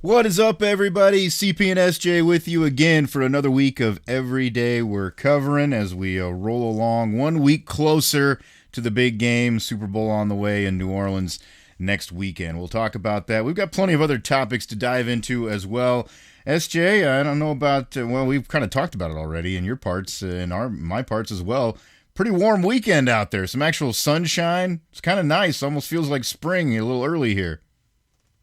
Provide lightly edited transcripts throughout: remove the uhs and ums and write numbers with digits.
What is up, everybody? CP and SJ with you again for another week of Every Day We're Covering as we roll along 1 week closer to the big game, Super Bowl on the way in New Orleans next weekend. We'll talk about that. We've got plenty of other topics to dive into as well. SJ, I don't know about, well, we've kind of talked about it already in your parts and my parts as well. Pretty warm weekend out there. Some actual sunshine. It's kind of nice. Almost feels like spring a little early here.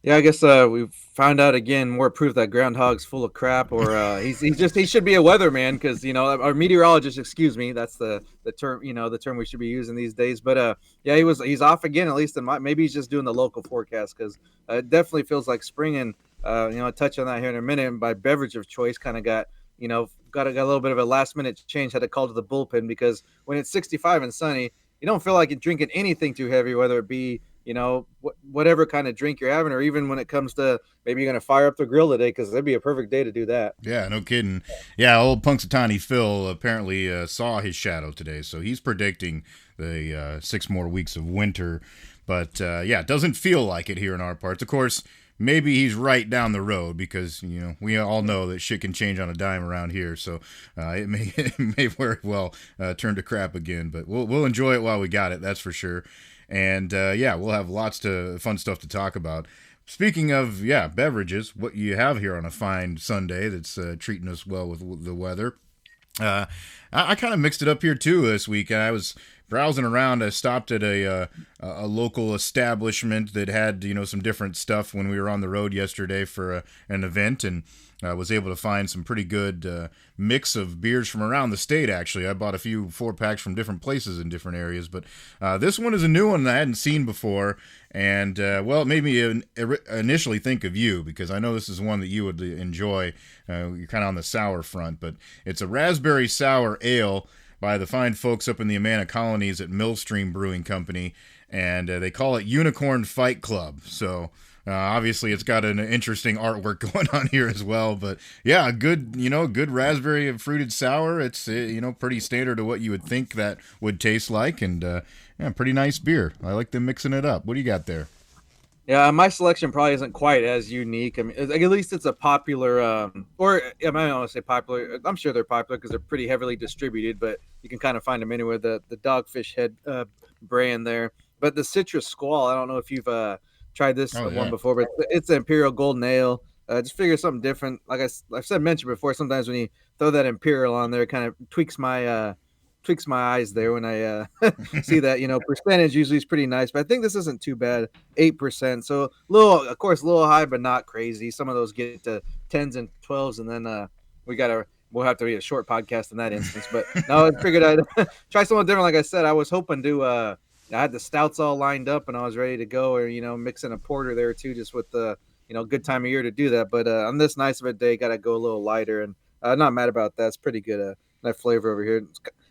Yeah, I guess we've found out again more proof that groundhog's full of crap, or he should be a weatherman because our meteorologist. Excuse me, that's the term the term we should be using these days. But yeah, he's off again, at least maybe he's just doing the local forecast because it definitely feels like spring. And I'll touch on that here in a minute. And my beverage of choice kind of got got a little bit of a last minute change. Had to call to the bullpen because when it's 65 and sunny, you don't feel like you're drinking anything too heavy, whether it be whatever kind of drink you're having, or even when it comes to maybe you're going to fire up the grill today, because that'd be a perfect day to do that. Yeah, no kidding. Yeah, old Punxsutawney Phil apparently saw his shadow today, so he's predicting the 6 more weeks of winter. But yeah, it doesn't feel like it here in our parts. Of course, maybe he's right down the road because we all know that shit can change on a dime around here. So it may very well turn to crap again. But we'll enjoy it while we got it. That's for sure. And yeah, we'll have lots of fun stuff to talk about. Speaking of beverages, what you have here on a fine Sunday that's treating us well with the weather. I kind of mixed it up here too this week. I was browsing around. I stopped at a local establishment that had some different stuff when we were on the road yesterday for an event, and I was able to find some pretty good mix of beers from around the state. Actually, I bought a few 4-packs from different places in different areas, but this one is a new one that I hadn't seen before, and well, it made me initially think of you because I know this is one that you would enjoy. You're kind of on the sour front, but it's a raspberry sour ale by the fine folks up in the Amana Colonies at Millstream Brewing Company, and they call it Unicorn Fight Club. So obviously it's got an interesting artwork going on here as well. But yeah, good raspberry and fruited sour. It's pretty standard to what you would think that would taste like, and yeah, pretty nice beer. I like them mixing it up. What do you got there? Yeah, my selection probably isn't quite as unique. I mean, at least it's a popular, or I don't want to say popular. I'm sure they're popular because they're pretty heavily distributed, but you can kind of find them anywhere. The Dogfish Head brand there, but the Citrus Squall. I don't know if you've tried this one before, but it's an Imperial Golden Ale. Just figure something different. Like I've mentioned before, sometimes when you throw that Imperial on there, it kind of tweaks my eyes there when I see that. Percentage usually is pretty nice, but I think this isn't too bad. 8%, so a little high, but not crazy. Some of those get to 10s and 12s, and then we'll have to be a short podcast in that instance. But no, I figured I'd try something different. Like I said, I was hoping to I had the stouts all lined up and I was ready to go, or mixing a porter there too, just with the good time of year to do that. But on this nice of a day, gotta go a little lighter, and not mad about that. It's pretty good. That flavor over here.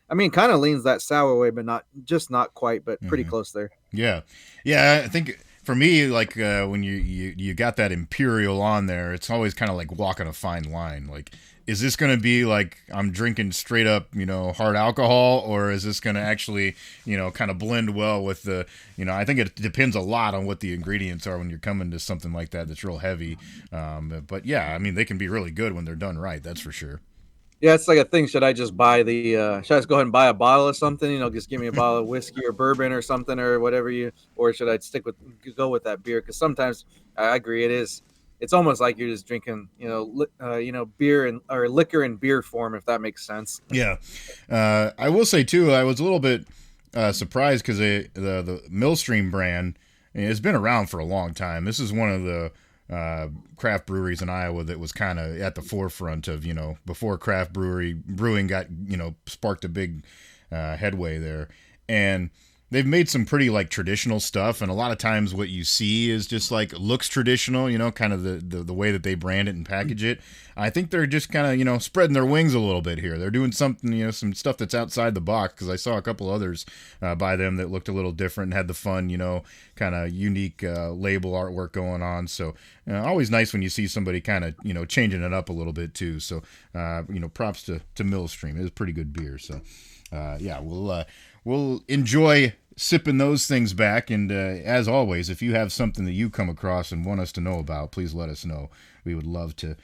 Kind of leans that sour way, but not quite, but pretty close there. Yeah. I think for me, like when you got that Imperial on there, it's always kind of like walking a fine line. Like, is this going to be like I'm drinking straight up, hard alcohol, or is this going to actually, kind of blend well with the, I think it depends a lot on what the ingredients are when you're coming to something like that that's real heavy. But yeah, I mean, they can be really good when they're done right. That's for sure. Yeah, it's like a thing. Should I just buy should I just go ahead and buy a bottle of something? Just give me a bottle of whiskey or bourbon or something or whatever or should I go with that beer? Because sometimes I agree, it's almost like you're just drinking, beer or liquor in beer form, if that makes sense. Yeah. I will say too, I was a little bit surprised because the Millstream brand has been around for a long time. This is one of the craft breweries in Iowa that was kind of at the forefront of before craft brewing got sparked a big headway there, and they've made some pretty like traditional stuff, and a lot of times what you see is just like looks traditional, kind of the way that they brand it and package it. I think they're just kind of spreading their wings a little bit here. They're doing something, some stuff that's outside the box, because I saw a couple others by them that looked a little different and had the fun, kind of unique label artwork going on. So always nice when you see somebody kind of changing it up a little bit too. So props to Millstream. It was pretty good beer. So yeah, we'll enjoy sipping those things back. And as always, if you have something that you come across and want us to know about, please let us know. We would love to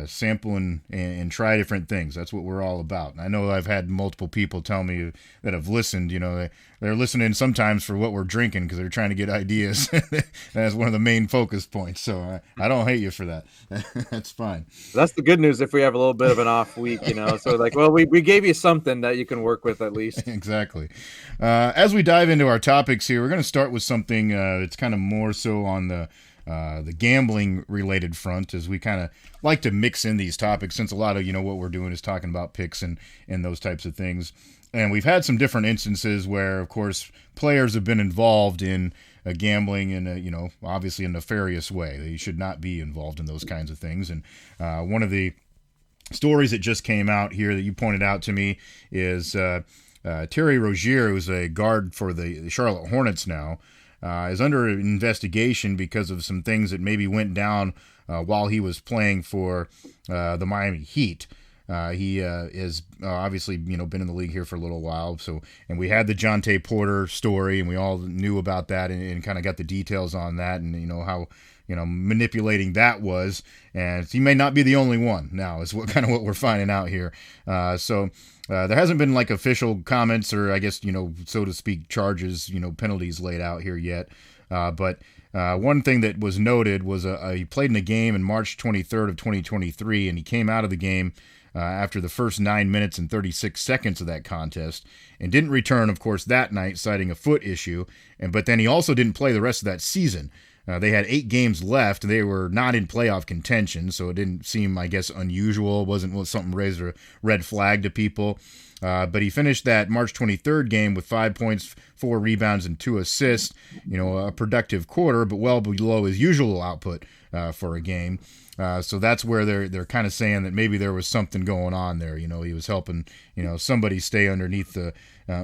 sample and try different things. That's what we're all about. And I know I've had multiple people tell me that have listened. They're listening sometimes for what we're drinking because they're trying to get ideas. That's one of the main focus points. So I don't hate you for that. That's fine. That's the good news if we have a little bit of an off week, So like, well, we gave you something that you can work with at least. Exactly. As we dive into our topics here, we're going to start with something that's kind of more so on the gambling related front, as we kind of like to mix in these topics, since a lot of what we're doing is talking about picks and those types of things. And we've had some different instances where, of course, players have been involved in gambling in a obviously a nefarious way. They should not be involved in those kinds of things. And one of the stories that just came out here that you pointed out to me is Terry Rozier, who's a guard for the Charlotte Hornets now, is under investigation because of some things that maybe went down while he was playing for the Miami Heat. He is obviously been in the league here for a little while. So, and we had the Jonte Porter story, and we all knew about that and kind of got the details on that, and how manipulating that was. And he may not be the only one now, is what we're finding out here. So there hasn't been like official comments or I guess so to speak charges, penalties laid out here yet. But one thing that was noted was he played in a game in March 23rd of 2023, and he came out of the game after the first 9 minutes and 36 seconds of that contest, and didn't return, of course, that night, citing a foot issue. But then he also didn't play the rest of that season. They had 8 games left. They were not in playoff contention, so it didn't seem, I guess, unusual. It wasn't something raised a red flag to people. But he finished that March 23rd game with 5 points, 4 rebounds, and 2 assists. A productive quarter, but well below his usual output for a game. So that's where they're kind of saying that maybe there was something going on there. He was helping somebody stay underneath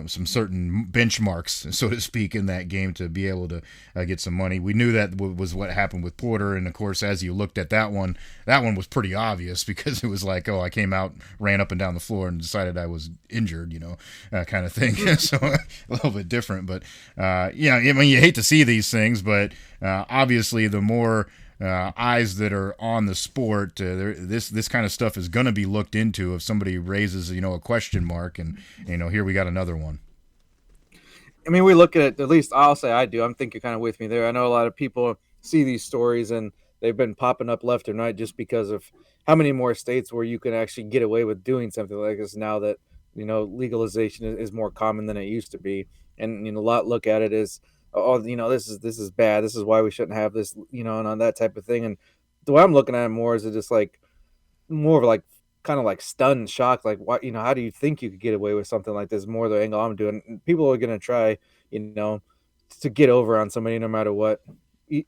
some certain benchmarks, so to speak, in that game to be able to get some money. We knew that was what happened with Porter, and of course, as you looked at that one was pretty obvious because it was like, oh, I came out, ran up and down the floor, and decided I was injured, kind of thing. So a little bit different, but I mean, you hate to see these things, but obviously, the more eyes that are on the sport, this kind of stuff is going to be looked into if somebody raises a question mark, and here we got another one. I mean, we look at least I'll say I do. I'm thinking kind of with me there. I know a lot of people see these stories and they've been popping up left and right just because of how many more states where you can actually get away with doing something like this now that legalization is more common than it used to be. And a lot look at it as, oh, this is bad. This is why we shouldn't have this, and on that type of thing. And the way I'm looking at it more is it just like more of like kind of like stunned shock, like what, how do you think you could get away with something like this? More the angle I'm doing. And people are gonna try, to get over on somebody no matter what,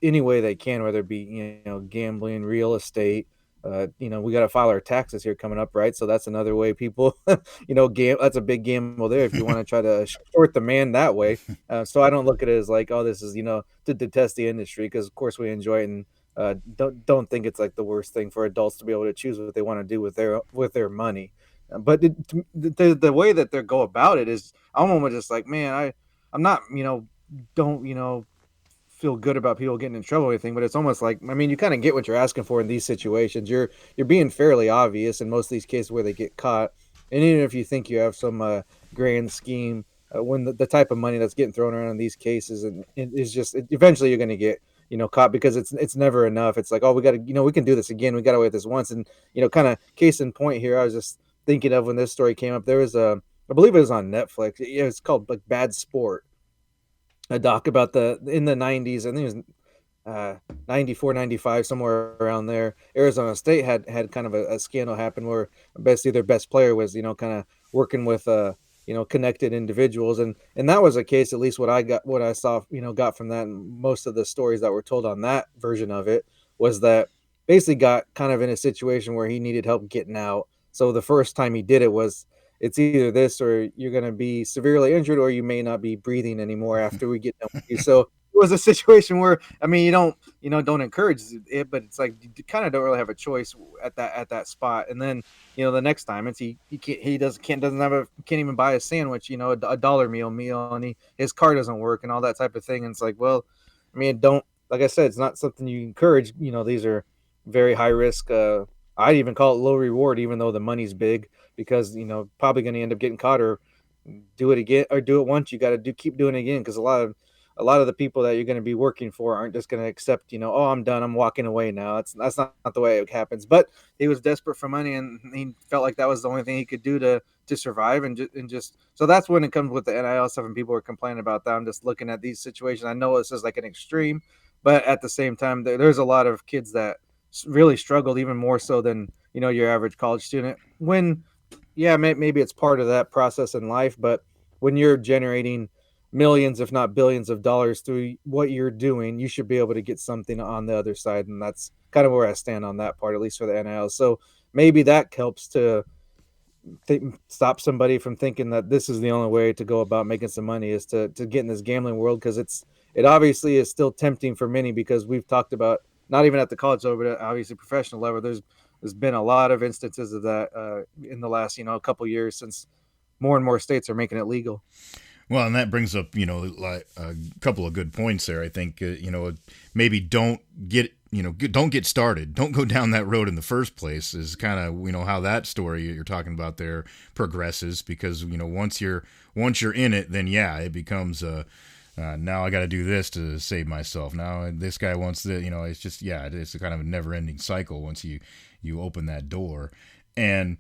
any way they can, whether it be gambling, real estate. We got to file our taxes here coming up, right? So that's another way people, that's a big gamble there if you want to try to short the man that way. So I don't look at it as like, oh, this is to detest the industry, because of course we enjoy it, and don't think it's like the worst thing for adults to be able to choose what they want to do with their money. But the way that they go about it is, I'm almost just like, man, I'm not don't feel good about people getting in trouble or anything, but it's almost like, I mean, you kind of get what you're asking for in these situations. You're being fairly obvious in most of these cases where they get caught, and even if you think you have some grand scheme, when the type of money that's getting thrown around in these cases, and it's just eventually you're going to get caught, because it's never enough. It's like, oh, we got to we can do this again. We got away with this once, and kind of case in point here. I was just thinking of when this story came up. There was I believe it was on Netflix. It's called like Bad Sport, a doc about in the 90s. I think it was 94, 95, somewhere around there. Arizona State had kind of a scandal happen where basically their best player was kind of working with connected individuals, and that was a case, at least what I saw got from that. And most of the stories that were told on that version of it was that basically got kind of in a situation where he needed help getting out. So the first time he did it was, it's either this or you're going to be severely injured, or you may not be breathing anymore after we get done with you. So it was a situation where, I mean, don't encourage it, but it's like you kind of don't really have a choice at that spot. And then the next time it's he doesn't have a can't even buy a sandwich, a dollar meal, and his car doesn't work and all that type of thing. And it's like, well, I mean, don't like I said, it's not something you encourage. These are very high risk. I'd even call it low reward, even though the money's big, because probably going to end up getting caught or do it again or do it once. You got to keep doing it again, because a lot of the people that you're going to be working for aren't just going to accept, oh, I'm done, I'm walking away now. That's not the way it happens. But he was desperate for money, and he felt like that was the only thing he could do to survive, and just so that's when it comes with the NIL stuff, and people are complaining about that. I'm just looking at these situations. I know this is like an extreme, but at the same time, there's a lot of kids that really struggled, even more so than your average college student. When yeah, maybe it's part of that process in life, but when you're generating millions, if not billions of dollars through what you're doing, you should be able to get something on the other side. And that's kind of where I stand on that part, at least for the NIL. So maybe that helps to stop somebody from thinking that this is the only way to go about making some money, is to get in this gambling world, because it obviously is still tempting for many, because we've talked about, not even at the college level, but obviously professional level, there's been a lot of instances of that in the last couple years, since more and more states are making it legal. Well, and that brings up, like a couple of good points there. I think, maybe don't get started. Don't go down that road in the first place, is kind of, how that story you're talking about there progresses, because, once you're in it, then yeah, it becomes now I got to do this to save myself. Now this guy wants the, it's just, yeah, it's a kind of a never ending cycle once you open that door. And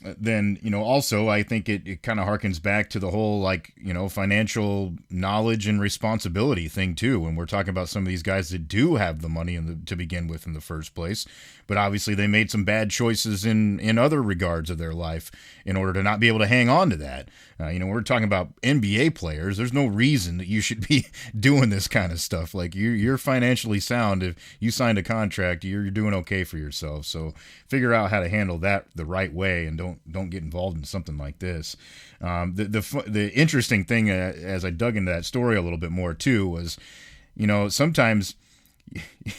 then also I think it kind of harkens back to the whole, like, financial knowledge and responsibility thing too, when we're talking about some of these guys that do have the money to begin with in the first place, but obviously they made some bad choices in other regards of their life in order to not be able to hang on to that. We're talking about NBA players. There's no reason that you should be doing this kind of stuff. Like, you're financially sound. If you signed a contract, you're doing okay for yourself. So figure out how to handle that the right way, and don't get involved in something like this. The interesting thing, as I dug into that story a little bit more too, was, sometimes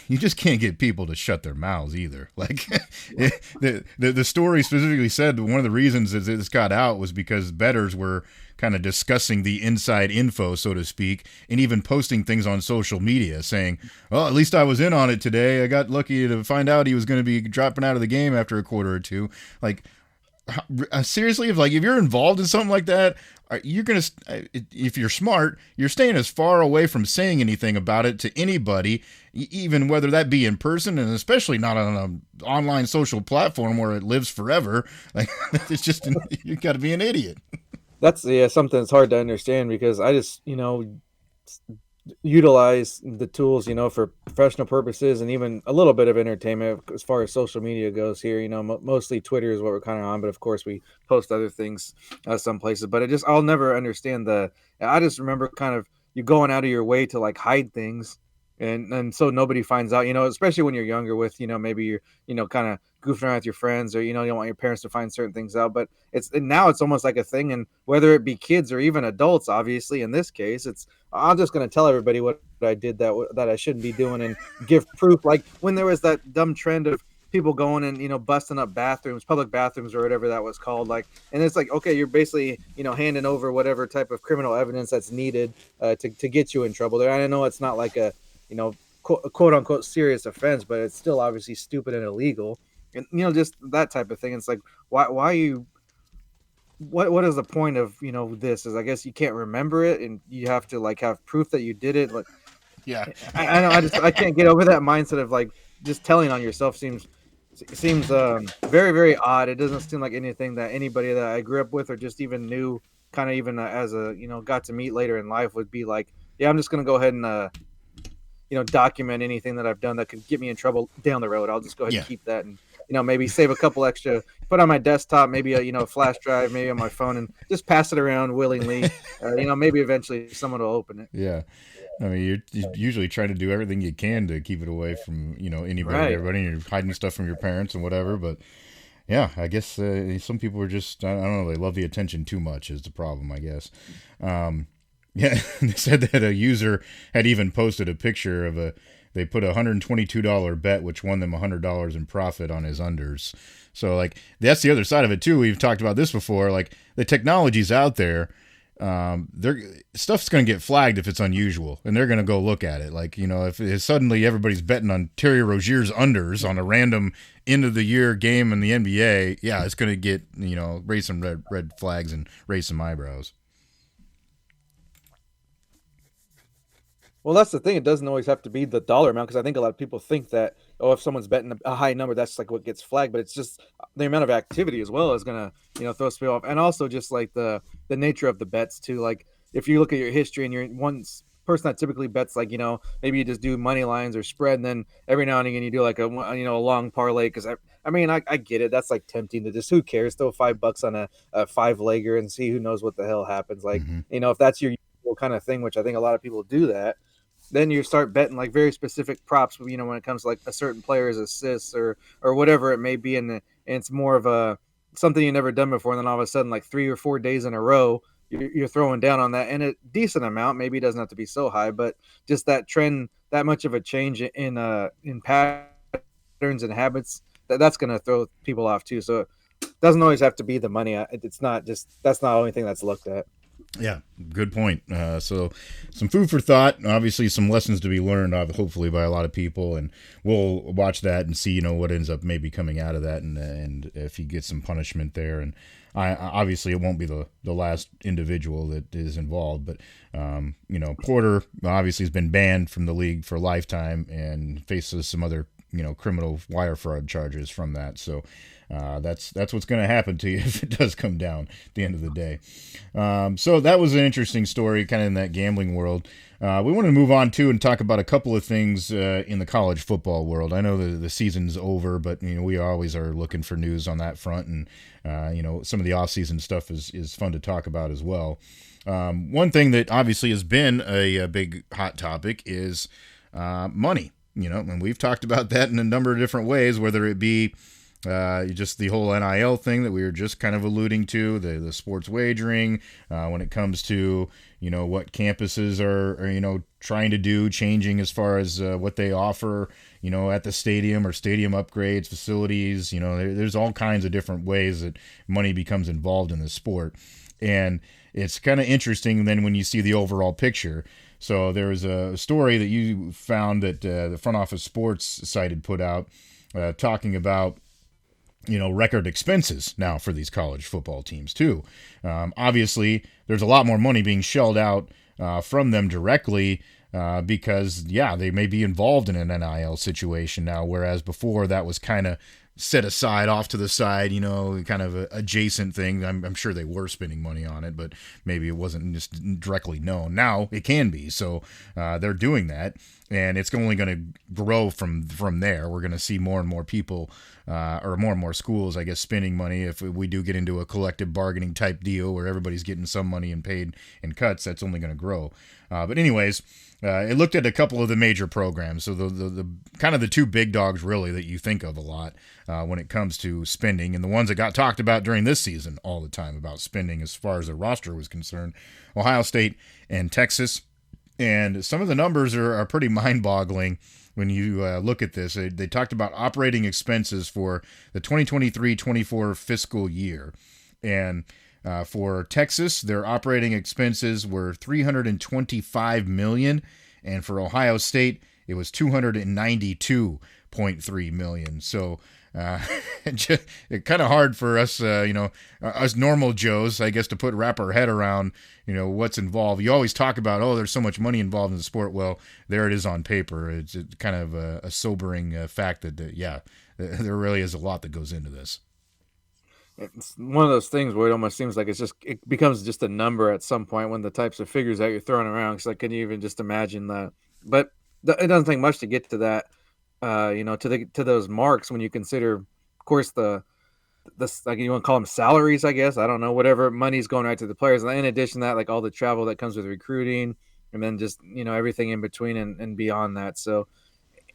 you just can't get people to shut their mouths either. Like, the story specifically said that one of the reasons that this got out was because bettors were kind of discussing the inside info, so to speak, and even posting things on social media saying, "Oh, at least I was in on it today. I got lucky to find out he was going to be dropping out of the game after a quarter or two." Like, seriously, if you're involved in something like that, you're gonna, if you're smart, you're staying as far away from saying anything about it to anybody, even whether that be in person, and especially not on an online social platform where it lives forever. Like, it's just, you got to be an idiot. That's something that's hard to understand, because I just utilize the tools for professional purposes, and even a little bit of entertainment as far as social media goes here. Mostly Twitter is what we're kind of on, but of course we post other things some places. But I'll never understand I just remember kind of you going out of your way to like hide things, and so nobody finds out, especially when you're younger, with maybe you're kind of goofing around with your friends, or you don't want your parents to find certain things out. But now it's almost like a thing, and whether it be kids or even adults, obviously in this case, I'm just going to tell everybody what I did that I shouldn't be doing, and give proof. Like when there was that dumb trend of people going and busting up public bathrooms, or whatever that was called, like, and it's like, okay, you're basically handing over whatever type of criminal evidence that's needed to get you in trouble there. I know it's not like a quote unquote serious offense, but it's still obviously stupid and illegal, and just that type of thing. It's like, why you what is the point of this? Is, I guess, you can't remember it, and you have to like have proof that you did it. Like, Yeah. I know, I can't get over that mindset of like just telling on yourself. Seems very, very odd. It doesn't seem like anything that anybody that I grew up with, or just even knew, kind of even as a got to meet later in life, would be like, yeah, I'm just gonna go ahead and document anything that I've done that could get me in trouble down the road. I'll just go ahead Yeah. and keep that, and maybe save a couple extra, put on my desktop, maybe a flash drive, maybe on my phone, and just pass it around willingly. Maybe eventually someone will open it. Yeah. I mean, you're usually trying to do everything you can to keep it away from, anybody, Right. everybody. You're hiding stuff from your parents and whatever. But yeah, I guess some people are just, I don't know, they love the attention too much is the problem, I guess. Yeah, they said that a user had even posted a picture of a. They put a $122 bet, which won them $100 in profit on his unders. So like that's the other side of it too. We've talked about this before. Like the technology's out there. They're stuff's going to get flagged if it's unusual, and they're going to go look at it. Like if suddenly everybody's betting on Terry Rozier's unders on a random end of the year game in the NBA, yeah, it's going to get raise some red flags and raise some eyebrows. Well, that's the thing. It doesn't always have to be the dollar amount because I think a lot of people think that if someone's betting a high number, that's like what gets flagged. But it's just the amount of activity as well is gonna throw people off, and also just like the nature of the bets too. Like if you look at your history and you're one person that typically bets like maybe you just do money lines or spread, and then every now and again you do like a long parlay because I mean I get it. That's like tempting to just who cares throw $5 on a five legger and see who knows what the hell happens. Like Mm-hmm. if that's your kind of thing, which I think a lot of people do that, then you start betting like very specific props, when it comes to like a certain player's assists or whatever it may be, and it's more of a something you never done before, and then all of a sudden like 3 or 4 days in a row you're throwing down on that, and a decent amount, maybe it doesn't have to be so high, but just that trend, that much of a change in patterns and habits, that's going to throw people off too. So it doesn't always have to be the money. It's not just, that's not the only thing that's looked at. Yeah, good point. So, some food for thought. Obviously, some lessons to be learned, hopefully, by a lot of people, and we'll watch that and see, what ends up maybe coming out of that, and if he gets some punishment there. And obviously, it won't be the last individual that is involved, but Porter obviously has been banned from the league for a lifetime and faces some other criminal wire fraud charges from that. So. That's what's going to happen to you if it does come down at the end of the day. So that was an interesting story, kind of in that gambling world. We want to move on too and talk about a couple of things in the college football world. I know the season's over, but we always are looking for news on that front, and some of the off-season stuff is fun to talk about as well. One thing that obviously has been a big hot topic is money. And we've talked about that in a number of different ways, whether it be just the whole NIL thing that we were just kind of alluding to, the sports wagering, when it comes to, what campuses are trying to do, changing as far as what they offer, at the stadium or stadium upgrades, facilities, there's all kinds of different ways that money becomes involved in the sport. And it's kind of interesting then when you see the overall picture. So there was a story that you found that the Front Office Sports site had put out talking about record expenses now for these college football teams too. Obviously, there's a lot more money being shelled out from them directly because, they may be involved in an NIL situation now, whereas before that was kind of set aside off to the side, kind of a adjacent thing. I'm sure they were spending money on it, but maybe it wasn't just directly known. Now it can be. So they're doing that, and it's only going to grow from there. We're going to see more and more people or more and more schools, I guess, spending money. If we do get into a collective bargaining type deal where everybody's getting some money and paid in cuts, that's only going to grow. But anyways, it looked at a couple of the major programs. So the kind of the two big dogs really that you think of a lot when it comes to spending, and the ones that got talked about during this season all the time about spending as far as the roster was concerned, Ohio State and Texas. And some of the numbers are pretty mind-boggling when you look at this. They talked about operating expenses for the 2023-24 fiscal year. And for Texas, their operating expenses were $325 million, and for Ohio State, it was $292.3 million. So it's kind of hard for us, us normal Joes, I guess, to wrap our head around, what's involved. You always talk about, there's so much money involved in the sport. Well, there it is on paper. It's kind of a sobering fact that, there really is a lot that goes into this. It's one of those things where it almost seems like it becomes just a number at some point when the types of figures that you're throwing around. It's like, can you even just imagine that? But it doesn't take much to get to that. To those marks when you consider, of course, the like you want to call them salaries, I guess. I don't know, whatever money's going right to the players. And in addition to that, like all the travel that comes with recruiting, and then just everything in between and beyond that. So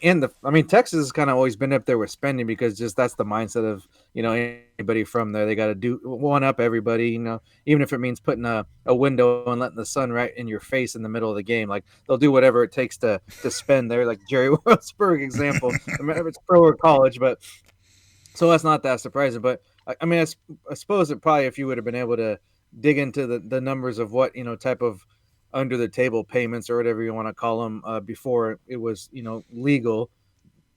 and I mean, Texas has kind of always been up there with spending because just that's the mindset of anybody from there. They got to do one up everybody, even if it means putting a window and letting the sun right in your face in the middle of the game. Like they'll do whatever it takes to spend there. Like Jerry Wellsburg example, no matter if it's pro or college, but so that's not that surprising. But I mean, I suppose that probably if you would have been able to dig into the numbers of what type of under the table payments or whatever you want to call them before it was legal,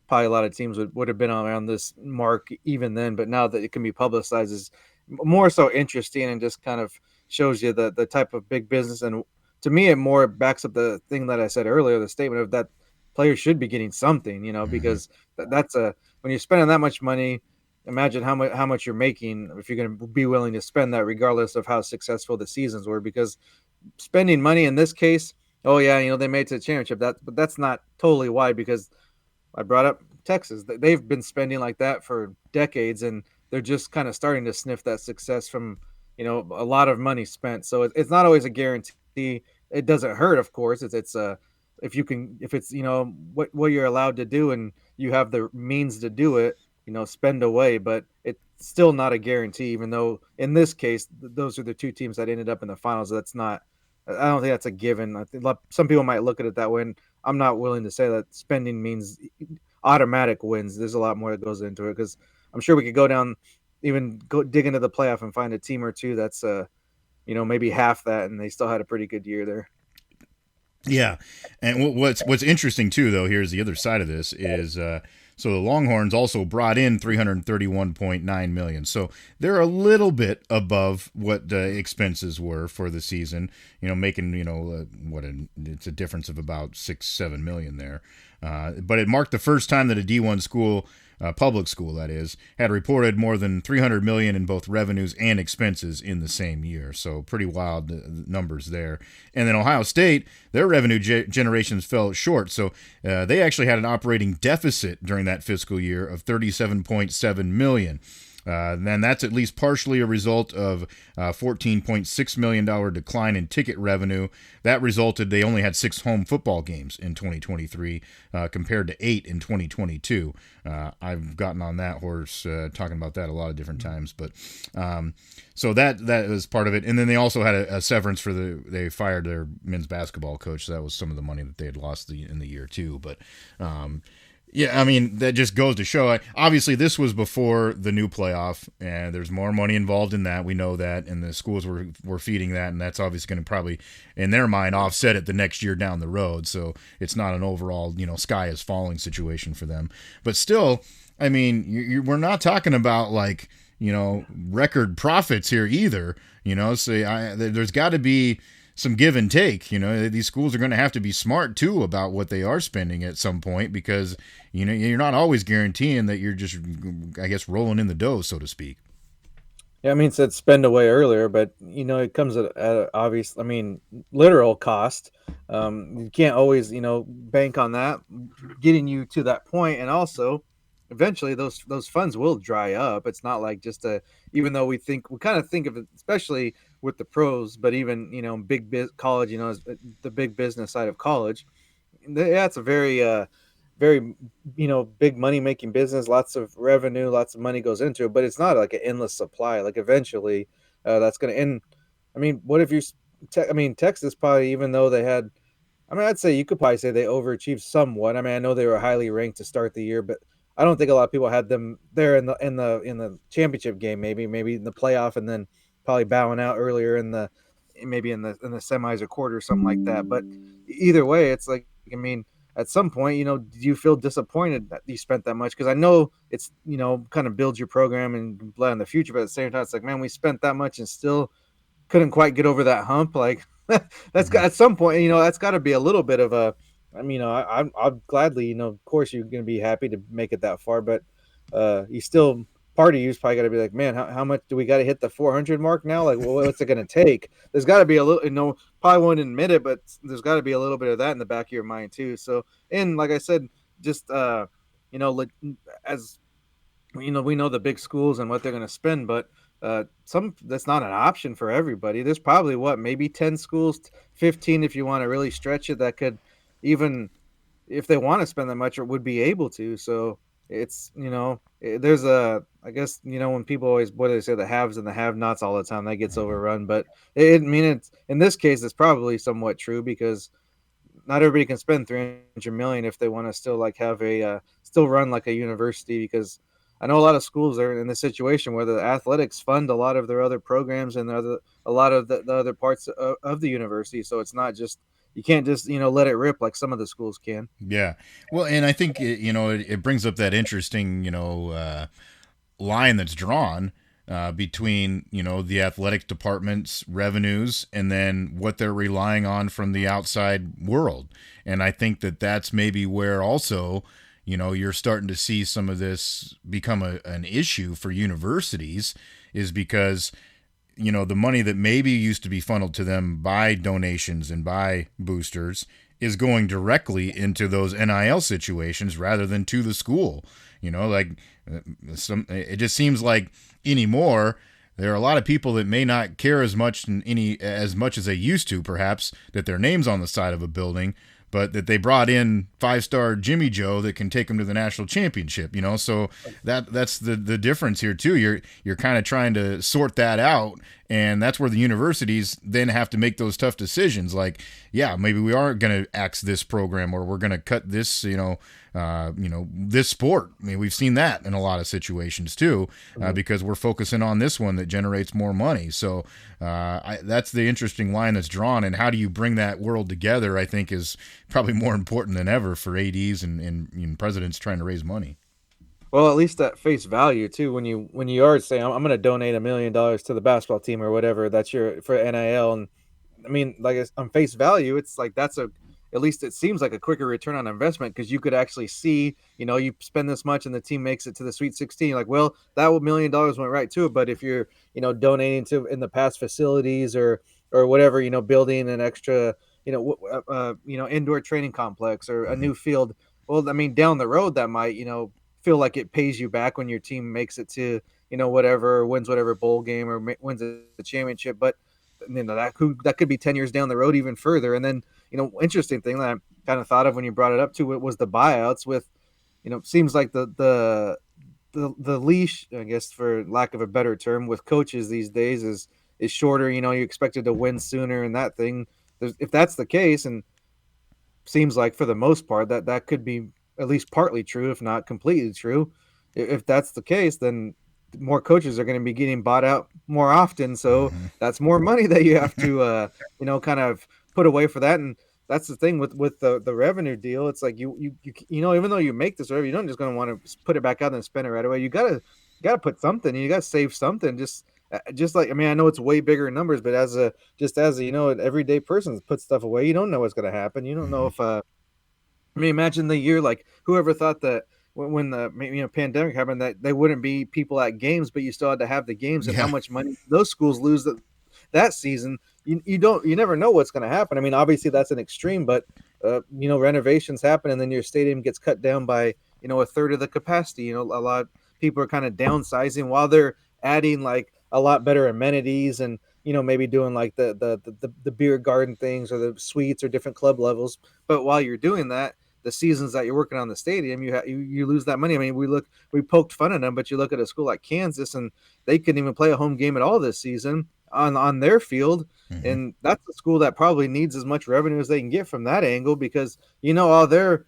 probably a lot of teams would have been around this mark even then. But now that it can be publicized, is more so interesting and just kind of shows you the type of big business. And to me, it more backs up the thing that I said earlier, the statement of that players should be getting something, Hmm. because that's a when you're spending that much money. Imagine how much you're making if you're going to be willing to spend that, regardless of how successful the seasons were. Because spending money in this case, oh yeah, they made it to the championship. But that's not totally why. Because I brought up Texas. They've been spending like that for decades, and they're just kind of starting to sniff that success from a lot of money spent. So it's not always a guarantee. It doesn't hurt, of course. It's if it's what you're allowed to do and you have the means to do it, spend away. But it's still not a guarantee. Even though in this case, those are the two teams that ended up in the finals. That's not. I don't think that's a given. I think some people might look at it that way. And I'm not willing to say that spending means automatic wins. There's a lot more that goes into it because I'm sure we could go down, even go dig into the playoff and find a team or two that's maybe half that, and they still had a pretty good year there. Yeah, and what's interesting too, though, here's the other side of this is so the Longhorns also brought in 331.9 million, so they're a little bit above what the expenses were for the season. Making it's a difference of about 6-7 million there, but it marked the first time that a D1 school, public school that is, had reported more than 300 million in both revenues and expenses in the same year. So pretty wild numbers there. And then Ohio State, their revenue generations fell short. So they actually had an operating deficit during that fiscal year of 37.7 million. Then that's at least partially a result of $14.6 million decline in ticket revenue. That resulted, they only had 6 home football games in 2023 compared to 8 in 2022. I've gotten on that horse talking about that a lot of different times. But so that was part of it. And then they also had a severance they fired their men's basketball coach. So that was some of the money that they had lost in the year too. But yeah, I mean, that just goes to show. Obviously, this was before the new playoff, and there's more money involved in that. We know that, and the schools were feeding that, and that's obviously going to probably, in their mind, offset it the next year down the road. So it's not an overall, sky is falling situation for them. But still, I mean, we're not talking about like, record profits here either. So there's got to be some give and take. These schools are going to have to be smart too about what they are spending at some point, because you're not always guaranteeing that you're just, I guess, rolling in the dough, so to speak. Yeah, I mean, said spend away earlier, but it comes at obvious, I mean, literal cost. You can't always, bank on that getting you to that point, and also, eventually, those funds will dry up. It's not like just even though we kind of think of it, especially with the pros, but even college, the big business side of college. Yeah, it's a very big money making business, lots of revenue, lots of money goes into it, but it's not like an endless supply. Like eventually that's going to end. I mean, what if I mean, Texas probably, even though they had, I mean, I'd say you could probably say they overachieved somewhat. I mean, I know they were highly ranked to start the year, but I don't think a lot of people had them there in the championship game, maybe in the playoff, and then probably bowing out earlier maybe in the semis or quarter or something like that. But either way, it's like, I mean, at some point, do you feel disappointed that you spent that much? Because I know it's kind of builds your program and plan the future, but at the same time, it's like, man, we spent that much and still couldn't quite get over that hump. Like that's Mm-hmm. got at some point, that's got to be a little bit of a. I mean, I'd gladly, of course, you're going to be happy to make it that far, but you still, part of you's probably got to be like, man, how much do we got to hit the 400 mark now? Like, what's it going to take? There's got to be a little, probably won't admit it, but there's got to be a little bit of that in the back of your mind too. So, and like I said, just you know, as we know the big schools and what they're going to spend, but some that's not an option for everybody. There's probably maybe 10 schools, 15 if you want to really stretch it, that could even. if they want to spend that much or would be able to. So it's there's a I guess when people always what do they say, the haves and the have-nots all the time, that gets Mhm. overrun. But I mean, it's in this case it's probably somewhat true because not everybody can spend 300 million if they want to still like have a still run like a university, because I know a lot of schools are in the situation where the athletics fund a lot of their other programs and a lot of the other parts of the university. So it's not just, you can't just let it rip like some of the schools can. Yeah. Well, and I think it brings up that interesting line that's drawn between the athletic department's revenues and then what they're relying on from the outside world. And I think that that's maybe where also you're starting to see some of this become an issue for universities, is because the money that maybe used to be funneled to them by donations and by boosters is going directly into those NIL situations rather than to the school. Like it just seems like anymore there are a lot of people that may not care as much as they used to, perhaps, that their name's on the side of a building, but that they brought in 5-star Jimmy Joe that can take them to the national championship. So that's the difference here too. You're kind of trying to sort that out, and that's where the universities then have to make those tough decisions. Like, yeah, maybe we are going to axe this program, or we're going to cut this, this sport. I mean, we've seen that in a lot of situations too, Mhm. because we're focusing on this one that generates more money. So that's the interesting line that's drawn. And how do you bring that world together, I think, is probably more important than ever for ADs and presidents trying to raise money. Well, at least at face value too. When you are saying I'm going to donate $1 million to the basketball team or whatever, that's your for NIL, and I mean, like on face value, it's like that's a at least it seems like a quicker return on investment, because you could actually see, you spend this much and the team makes it to the Sweet 16. You're like, well, that $1 million went right to it. But if you're, donating to in the past facilities or whatever, building an extra, indoor training complex or a Mm-hmm. new field. Well, I mean, down the road, that might, feel like it pays you back when your team makes it to, whatever, wins whatever bowl game or wins a championship. But that could be 10 years down the road, even further. And then interesting thing that I kind of thought of when you brought it up to it was the buyouts with, seems like the leash, I guess, for lack of a better term, with coaches these days is shorter. You expected to win sooner, and that thing, if that's the case, and seems like for the most part that could be at least partly true, if not completely true. If that's the case, then more coaches are going to be getting bought out more often. So Mm-hmm. that's more money that you have to, kind of put away for that. And that's the thing with the revenue deal. It's like even though you make this revenue, you don't just going to want to put it back out and spend it right away. You gotta put something. You gotta save something. Just like, I mean, I know it's way bigger numbers, but as a an everyday person that puts stuff away, you don't know what's going to happen. You don't know Mm-hmm. if I mean, imagine the year, like whoever thought that when the pandemic happened, that there wouldn't be people at games, but you still had to have the games, and how Yeah. much money those schools lose that season. You never know what's going to happen. I mean, obviously that's an extreme, but renovations happen, and then your stadium gets cut down by a third of the capacity. A lot of people are kind of downsizing while they're adding like a lot better amenities, and maybe doing like the beer garden things or the suites or different club levels. But while you're doing that, the seasons that you're working on the stadium, you lose that money. I mean, we poked fun at them, but you look at a school like Kansas, and they couldn't even play a home game at all this season on their field, Mm-hmm. and that's a school that probably needs as much revenue as they can get from that angle, because all their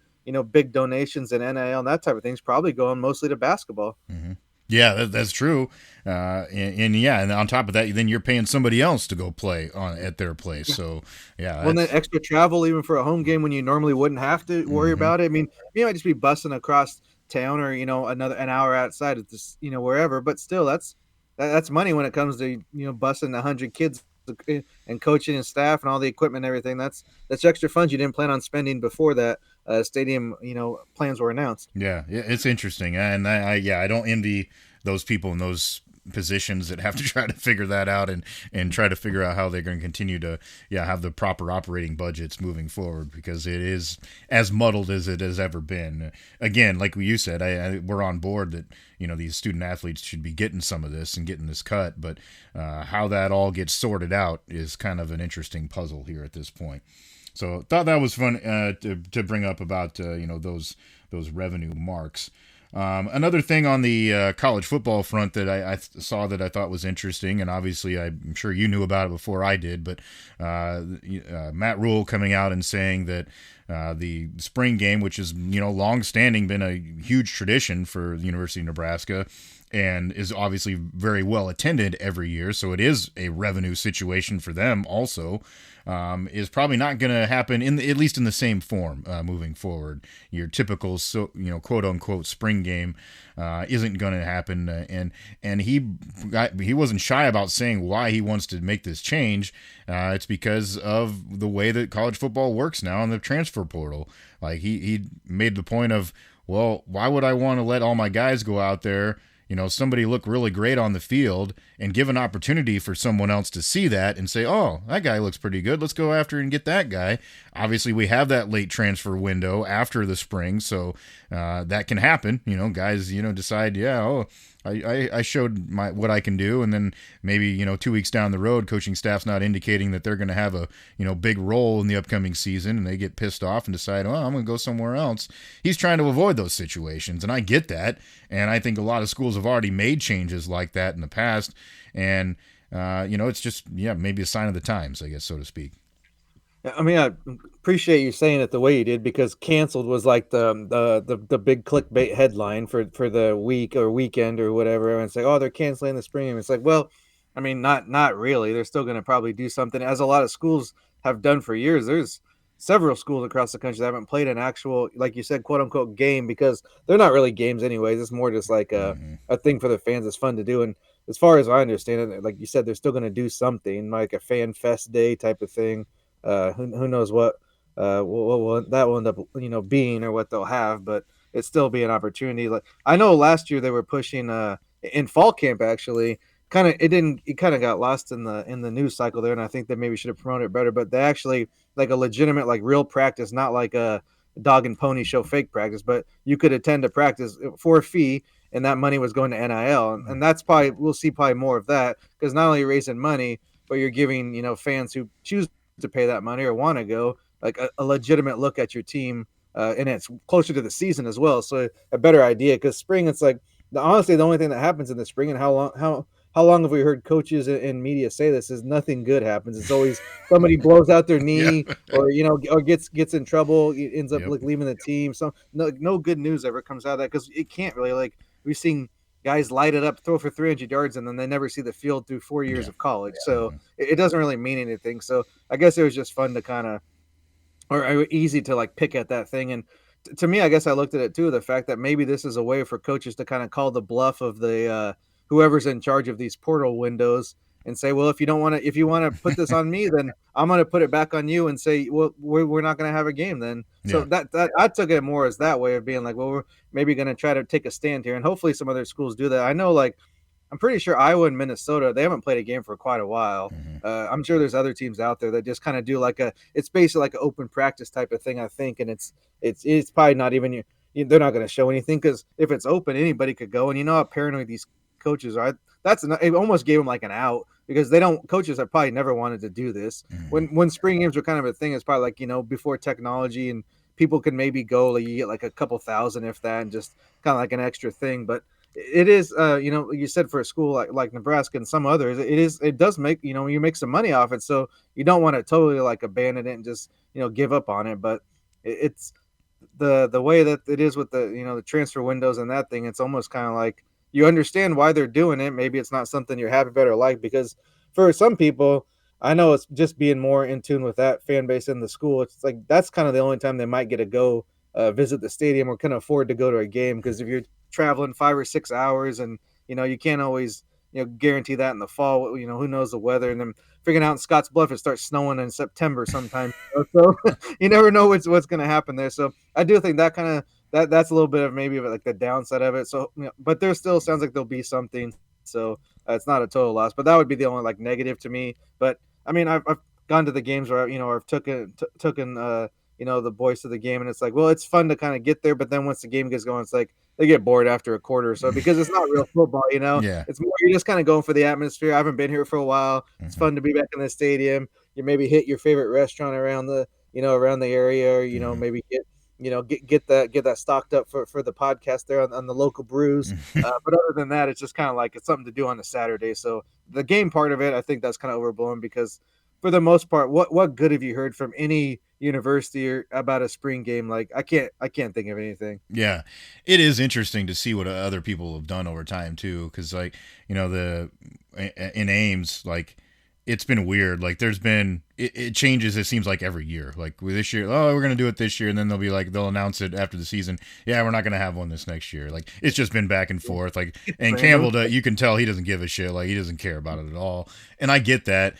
big donations and NIL and that type of things probably going mostly to basketball. Mm-hmm. Yeah, that's true. And yeah, and on top of that, then you're paying somebody else to go play on at their place. So yeah, Well, and then that's. extra travel even for a home game when you normally wouldn't have to worry Mm-hmm. about it. I mean, you might just be busing across town or an hour outside of this wherever, but still that's money when it comes to busing 100 kids and coaching and staff and all the equipment and everything. That's extra funds you didn't plan on spending before that stadium plans were announced. Yeah, it's interesting, and I don't envy those people in those positions that have to try to figure that out and try to figure out how they're going to continue to have the proper operating budgets moving forward, because it is as muddled as it has ever been. Again, like you said, we're on board that these student athletes should be getting some of this and getting this cut, but how that all gets sorted out is kind of an interesting puzzle here at this point. So thought that was fun to bring up about those revenue marks. Another thing on the college football front that I saw that I thought was interesting, and obviously I'm sure you knew about it before I did, but Matt Rule coming out and saying that the spring game, which is long standing, been a huge tradition for the University of Nebraska, and is obviously very well attended every year, so it is a revenue situation for them also. Is probably not going to happen at least in the same form moving forward. Your typical quote unquote spring game isn't going to happen, and he wasn't shy about saying why he wants to make this change. It's because of the way that college football works now in the transfer portal. Like he made the point of, well, why would I want to let all my guys go out there, somebody look really great on the field and give an opportunity for someone else to see that and say, oh, that guy looks pretty good. Let's go after and get that guy. Obviously, we have that late transfer window after the spring, so that can happen. Guys, decide, yeah, oh, I showed what I can do, and then maybe 2 weeks down the road, coaching staff's not indicating that they're going to have a big role in the upcoming season, and they get pissed off and decide, oh, I'm going to go somewhere else. He's trying to avoid those situations, and I get that, and I think a lot of schools have already made changes like that in the past, and it's just maybe a sign of the times, I guess, so to speak. I mean, I appreciate you saying it the way you did, because canceled was like the big clickbait headline for the week or weekend or whatever. And it's like, oh, they're canceling the spring game. It's like, well, I mean, not really. They're still going to probably do something, as a lot of schools have done for years. There's several schools across the country that haven't played an actual, like you said, quote unquote game, because they're not really games anyways. It's more just like Mm-hmm. a thing for the fans. It's fun to do. And as far as I understand it, like you said, they're still going to do something like a fan fest day type of thing. Who knows what that will end up being, or what they'll have, but it still be an opportunity. Like I know last year they were pushing in fall camp, actually. It kind of got lost in the news cycle there, and I think they maybe should have promoted it better. But they actually, like, a legitimate, like, real practice, not like a dog and pony show fake practice, but you could attend a practice for a fee, and that money was going to NIL, and that's probably, we'll see probably more of that, because not only raising money, but you're giving fans who choose to pay that money or want to go, like, a legitimate look at your team, and it's closer to the season as well, so a better idea. Because spring, it's like, honestly, the only thing that happens in the spring, and how long have we heard coaches and media say this, is nothing good happens. It's always somebody blows out their Yeah. knee, or or gets in trouble, ends up Yep. like leaving the team. So no good news ever comes out of that, because it can't really, like, we've seen guys light it up, throw for 300 yards, and then they never see the field through 4 years Yeah. of college. So Mm-hmm. it doesn't really mean anything. So I guess it was just fun to kind of, or easy to, like, pick at that thing. And to me, I guess I looked at it too, the fact that maybe this is a way for coaches to kind of call the bluff of the whoever's in charge of these portal windows, and say, well, if you want to put this on me, then I'm going to put it back on you, and say, well, we're not going to have a game then. So Yeah. that I took it more as that way of being like, well, we're maybe going to try to take a stand here, and hopefully some other schools do that. I know, like, I'm pretty sure Iowa and Minnesota, they haven't played a game for quite a while. Mm-hmm. I'm sure there's other teams out there that just kind of do like it's basically like an open practice type of thing, I think. And it's probably not even they're not going to show anything, because if it's open, anybody could go. And you know how paranoid these coaches are. It almost gave them like an out, because coaches have probably never wanted to do this. Mm-hmm. When spring games were kind of a thing, it's probably like, before technology, and people can maybe go, like, you get like a couple thousand, if that, and just kind of like an extra thing. But it is, you said, for a school like Nebraska and some others, it does make, you make some money off it, so you don't want to totally, like, abandon it and just give up on it. But it's the way that it is with the transfer windows and that thing. It's almost kind of like you understand why they're doing it. Maybe it's not something you're happy about or like, because for some people, I know, it's just being more in tune with that fan base in the school. It's like that's kind of the only time they might get to go visit the stadium, or can afford to go to a game, because if you're traveling 5 or 6 hours, and you can't always guarantee that in the fall. Who knows the weather, and then figuring out in Scotts Bluff it starts snowing in September sometime. So you never know what's going to happen there. So I do think that kind of that's a little bit of maybe like the downside of it. So but there still sounds like there'll be something. So it's not a total loss, but that would be the only, like, negative to me. But I mean, I've gone to the games where I've taken the boys to the game, and it's like, well, it's fun to kind of get there, but then once the game gets going, it's like they get bored after a quarter or so, because it's not real football. Yeah. It's more, you're just kind of going for the atmosphere. I haven't been here for a while. It's Mm-hmm. fun to be back in the stadium. You maybe hit your favorite restaurant around around the area, or Mm-hmm. maybe get that stocked up for the podcast there on the local brews. But other than that, it's just kind of like it's something to do on a Saturday. So the game part of it, I think that's kind of overblown because for the most part, what good have you heard from any university or about a spring game? Like I can't think of anything. Yeah, it is interesting to see what other people have done over time too, because like the in Ames, like it's been weird. Like there's been it changes. It seems like every year. Like with this year, oh, we're gonna do it this year, and then they'll announce it after the season. Yeah, we're not gonna have one this next year. Like it's just been back and forth. Like and Random. Campbell, you can tell he doesn't give a shit. Like he doesn't care about it at all. And I get that.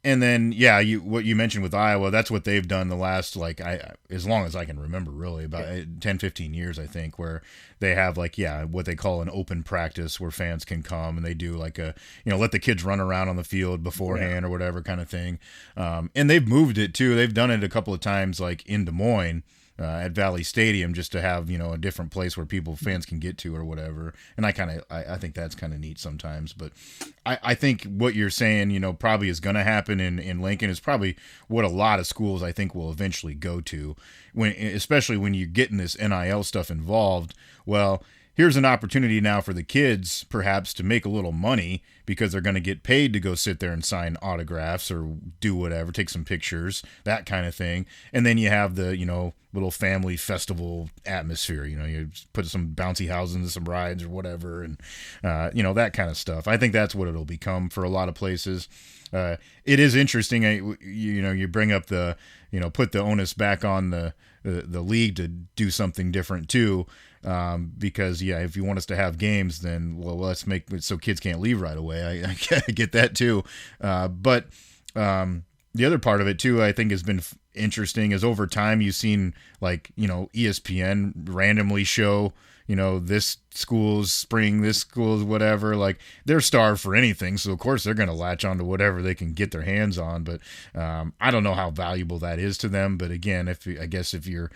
And then yeah, what you mentioned with Iowa, that's what they've done the last like as long as I can remember, really about 10, 15 years I think, where they have like what they call an open practice where fans can come and they do like a let the kids run around on the field beforehand or whatever kind of thing. And they've moved it too. They've done it a couple of times like in Des Moines. At Valley Stadium, just to have a different place where fans can get to or whatever, and I think that's kind of neat sometimes. But I think what you're saying, probably is going to happen in Lincoln is probably what a lot of schools I think will eventually go to, especially when you get in this NIL stuff involved. Well, here's an opportunity now for the kids perhaps to make a little money because they're going to get paid to go sit there and sign autographs or do whatever, take some pictures, that kind of thing. And then you have the, little family festival atmosphere, you put some bouncy houses into some rides or whatever. And, that kind of stuff. I think that's what it'll become for a lot of places. It is interesting. You bring up put the onus back on the league to do something different too. Because if you want us to have games, then let's make it so kids can't leave right away. I get that too. But the other part of it too, I think has been interesting is over time you've seen like, ESPN randomly show, this school's spring, this school's whatever, like they're starved for anything. So of course they're going to latch on to whatever they can get their hands on. But I don't know how valuable that is to them. But again, if you're,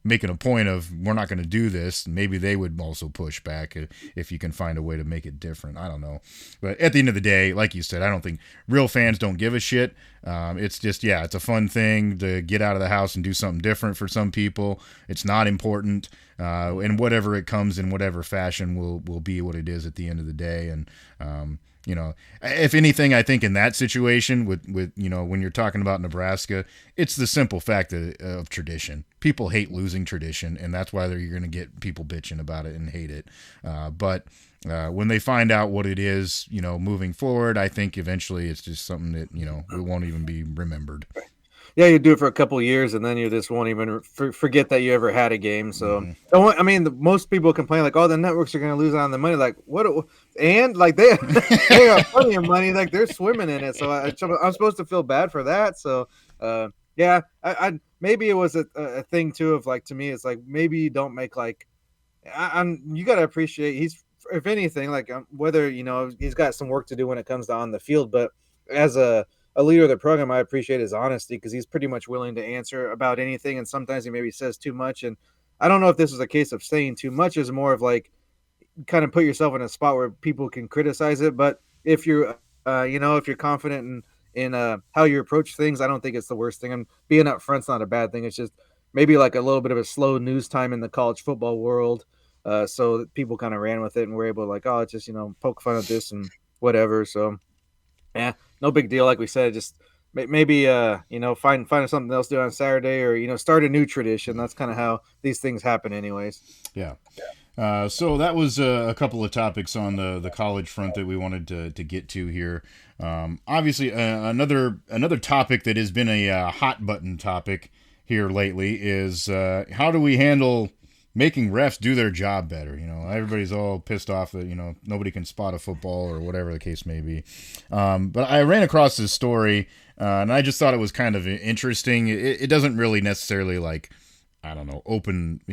making a point of we're not going to do this, maybe they would also push back if you can find a way to make it different. I don't know. But at the end of the day, like you said, I don't think real fans don't give a shit. It's just, it's a fun thing to get out of the house and do something different for some people. It's not important. And whatever it comes in whatever fashion will be what it is at the end of the day. And, if anything, I think in that situation with when you're talking about Nebraska, it's the simple fact of tradition. People hate losing tradition, and that's why you're going to get people bitching about it and hate it. But when they find out what it is, moving forward, I think eventually it's just something that, it won't even be remembered. Yeah, you do it for a couple of years, and then you just won't even forget that you ever had a game. So, I mean, most people complain like, "Oh, the networks are going to lose out on the money." Like, what? And like they they got plenty of money. Like they're swimming in it. So I'm supposed to feel bad for that. So, I maybe it was a thing too of like to me, it's like maybe you don't make like I'm you got to appreciate he's if anything like whether he's got some work to do when it comes to on the field, but as a leader of the program, I appreciate his honesty because he's pretty much willing to answer about anything, and sometimes he maybe says too much. And I don't know if this is a case of saying too much, is more of like kind of put yourself in a spot where people can criticize it. But if you're, if you're confident in how you approach things, I don't think it's the worst thing. And being up front's not a bad thing. It's just maybe like a little bit of a slow news time in the college football world. So people kind of ran with it and were able to like, oh, it's just poke fun at this and whatever. So yeah, no big deal. Like we said, just maybe find something else to do on Saturday, or start a new tradition. That's kind of how these things happen, anyways. Yeah. So that was a couple of topics on the college front that we wanted to get to here. Obviously, another topic that has been a hot button topic here lately is how do we handle making refs do their job better? Everybody's all pissed off that nobody can spot a football or whatever the case may be. But I ran across this story and I just thought it was kind of interesting. It doesn't really necessarily like, I don't know,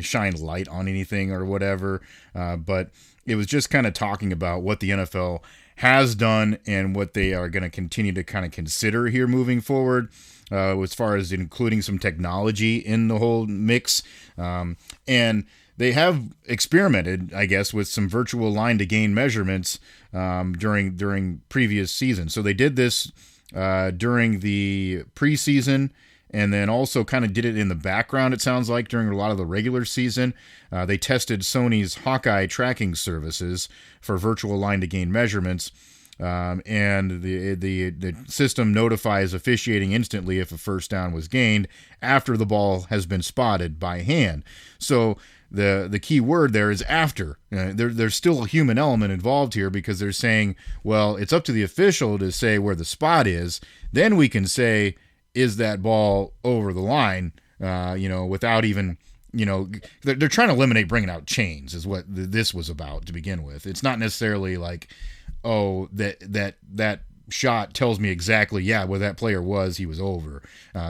shine light on anything or whatever. But it was just kind of talking about what the NFL has done and what they are going to continue to kind of consider here moving forward. As far as including some technology in the whole mix. And they have experimented, I guess, with some virtual line to gain measurements during previous seasons. So they did this during the preseason and then also kind of did it in the background, it sounds like, during a lot of the regular season. They tested Sony's Hawkeye tracking services for virtual line to gain measurements. And the system notifies officiating instantly if a first down was gained after the ball has been spotted by hand. So the key word there is after. There's still a human element involved here because they're saying, well, it's up to the official to say where the spot is. Then we can say, is that ball over the line? Without even they're trying to eliminate bringing out chains is what this was about to begin with. It's not necessarily like, oh, that shot tells me exactly, yeah, where that player was, he was over.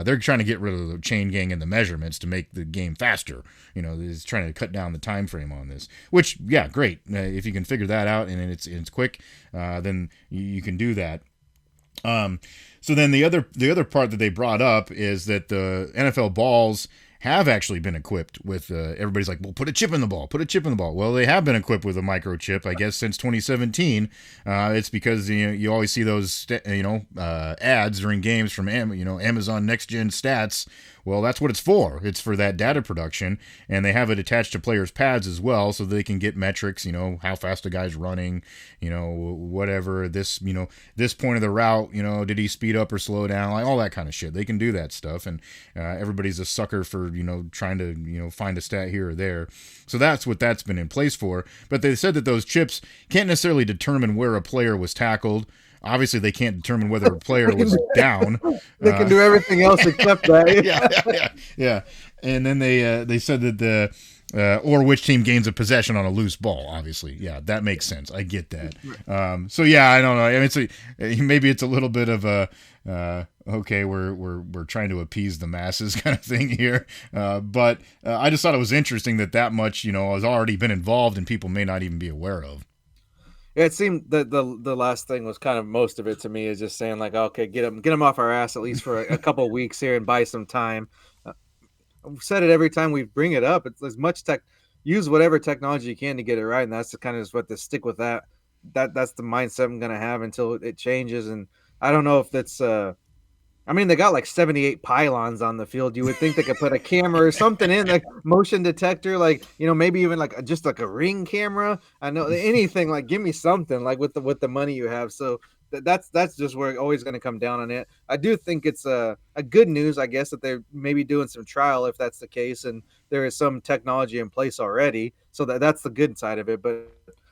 They're trying to get rid of the chain gang and the measurements to make the game faster. They're trying to cut down the time frame on this, which, yeah, great. If you can figure that out and it's quick, then you can do that. So then the other part that they brought up is that the NFL balls have actually been equipped with everybody's like, well, put a chip in the ball, well, they have been equipped with a microchip, I guess, since 2017. It's because you always see those ads during games from Amazon Next Gen Stats. Well, that's what it's for. It's for that data production, and they have it attached to players' pads as well, so they can get metrics. How fast a guy's running. Whatever this point of the route. Did he speed up or slow down? Like all that kind of shit. They can do that stuff, and everybody's a sucker for trying to find a stat here or there. So that's what that's been in place for. But they said that those chips can't necessarily determine where a player was tackled. Obviously, they can't determine whether a player was down. They can do everything else except that. Yeah. And then they said that or which team gains a possession on a loose ball. Obviously, yeah, that makes sense. I get that. So yeah, I don't know. I mean, maybe it's a little bit of a okay, we're trying to appease the masses kind of thing here. But I just thought it was interesting that much has already been involved and people may not even be aware of. Yeah, it seemed that the last thing was kind of most of it to me is just saying like, okay, get them off our ass at least for a couple of weeks here and buy some time. I've said it every time we bring it up. It's as much use whatever technology you can to get it right, and that's the kind of just what to stick with that. That's the mindset I'm gonna have until it changes. And I don't know if that's I mean, they got like 78 pylons on the field. You would think they could put a camera or something in, like motion detector, like maybe even like just like a ring camera. I know anything. Like, give me something like with the money you have. So that's just where it's always going to come down on it. I do think it's a good news, I guess, that they're maybe doing some trial if that's the case, and there is some technology in place already. So that's the good side of it. But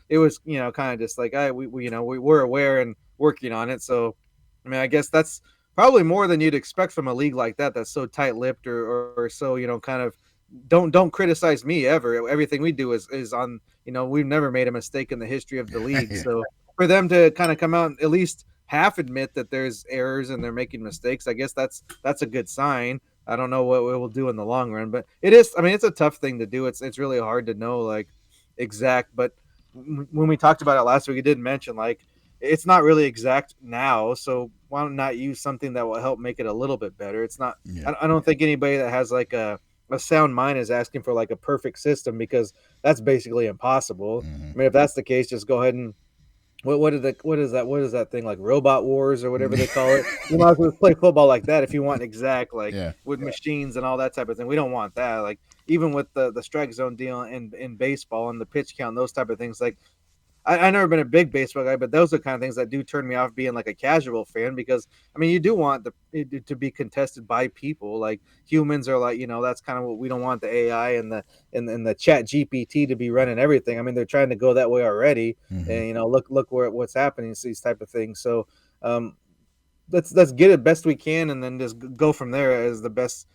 it was kind of just like we're aware and working on it. So I mean, I guess that's probably more than you'd expect from a league like that that's so tight-lipped or so kind of don't criticize me ever. Everything we do is on we've never made a mistake in the history of the league. Yeah. So for them to kind of come out and at least half admit that there's errors and they're making mistakes, I guess that's a good sign. I don't know what we will do in the long run, but it's a tough thing to do. It's really hard to know like exact, but when we talked about it last week, we did mention like it's not really exact now, so why not use something that will help make it a little bit better? It's not. Yeah. I don't think anybody that has like a sound mind is asking for like a perfect system because that's basically impossible. Mm-hmm. I mean, if that's the case, just go ahead and what is that thing like Robot Wars or whatever they call it? You might as well play football like that if you want exact with machines and all that type of thing. We don't want that. Like even with the strike zone deal in baseball and the pitch count, those type of things like. I've never been a big baseball guy, but those are the kind of things that do turn me off being like a casual fan because I mean you do want it to be contested by people. Like humans are like that's kind of what we don't want the AI and the Chat GPT to be running everything. I mean they're trying to go that way already, Mm-hmm. and look what's happening to these type of things. So let's get it best we can and then just go from there as the best.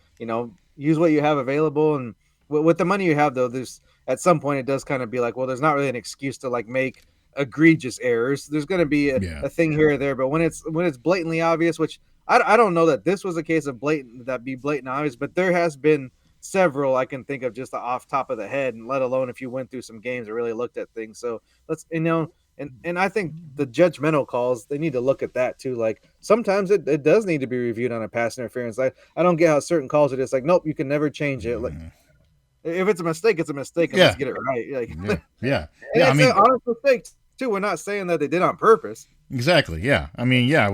Use what you have available and with the money you have though there's at some point it does kind of be like well there's not really an excuse to like make egregious errors. There's going to be a thing here or there, but when it's blatantly obvious, which I don't know that this was a case of blatant obvious, but there has been several I can think of just off top of the head, and let alone if you went through some games and really looked at things. So let's and I think the judgmental calls, they need to look at that too. Like sometimes it does need to be reviewed on a pass interference. I don't get how certain calls are just like, nope, you can never change it. Like if it's a mistake, it's a mistake, and let's get it right. Like, yeah. and it's an honest mistake too. We're not saying that they did on purpose. Exactly. Yeah. I mean, yeah.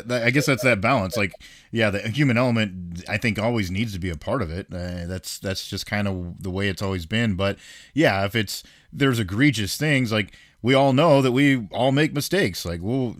I guess that's that balance. Like, yeah, the human element, I think, always needs to be a part of it. That's just kind of the way it's always been. But yeah, if there's egregious things like we all know that we all make mistakes. Like, well,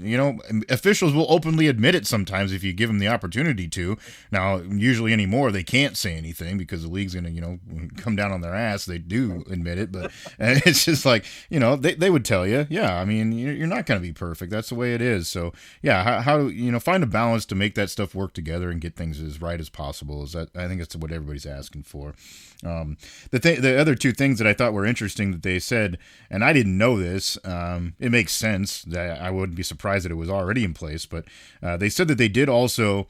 officials will openly admit it sometimes if you give them the opportunity to. Now, usually anymore, they can't say anything because the league's going to, come down on their ass. They do admit it, but it's just like, they would tell you, yeah, I mean, you're not going to be perfect. That's the way it is. So, yeah, how find a balance to make that stuff work together and get things as right as possible. I think that's what everybody's asking for. The other two things that I thought were interesting that they said, and I didn't know this. It makes sense that I wouldn't be surprised that it was already in place, but they said that they did also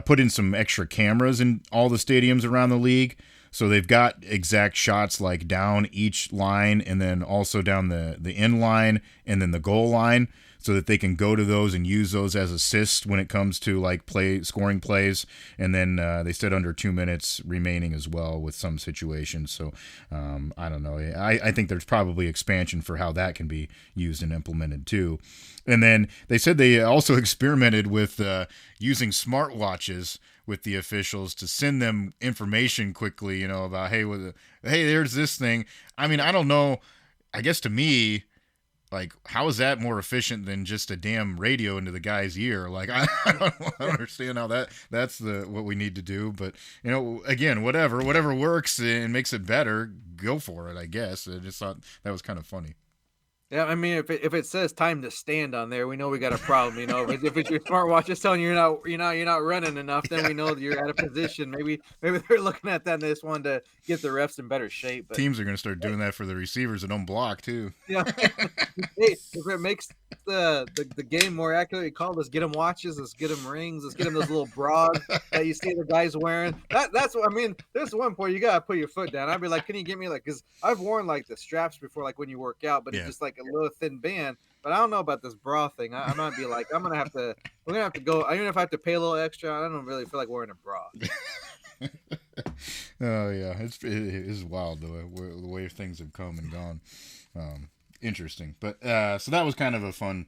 put in some extra cameras in all the stadiums around the league. So they've got exact shots like down each line and then also down the end line and then the goal line, so that they can go to those and use those as assists when it comes to like scoring plays. And then they said under 2 minutes remaining as well with some situations. So I don't know. I think there's probably expansion for how that can be used and implemented too. And then they said they also experimented with using smartwatches with the officials to send them information quickly, about, hey, there's this thing. I mean, I don't know. I guess to me, like, how is that more efficient than just a damn radio into the guy's ear? Like, I don't understand how that's what we need to do. But again, whatever works and makes it better, go for it. I guess I just thought that was kind of funny. Yeah, I mean, if it says time to stand on there, we know we got a problem. If it's your smartwatch just telling you you're not running enough, then we know that you're out of position. Maybe they're looking at that and they just wanted to get the refs in better shape. But teams are going to start doing that for the receivers that don't block too. Yeah, hey, if it makes the game more accurately called, let's get them watches, let's get them rings, let's get them those little bras that you see the guys wearing. That's what I mean. There's one point you gotta put your foot down. I'd be like, can you get me because I've worn like the straps before, like when you work out, but it's just like a little thin band. But I don't know about this bra thing. I might be like, we're gonna have to go. Even if I have to pay a little extra, I don't really feel like wearing a bra. Oh yeah, it is wild the way things have come and gone. Interesting, but so that was kind of a fun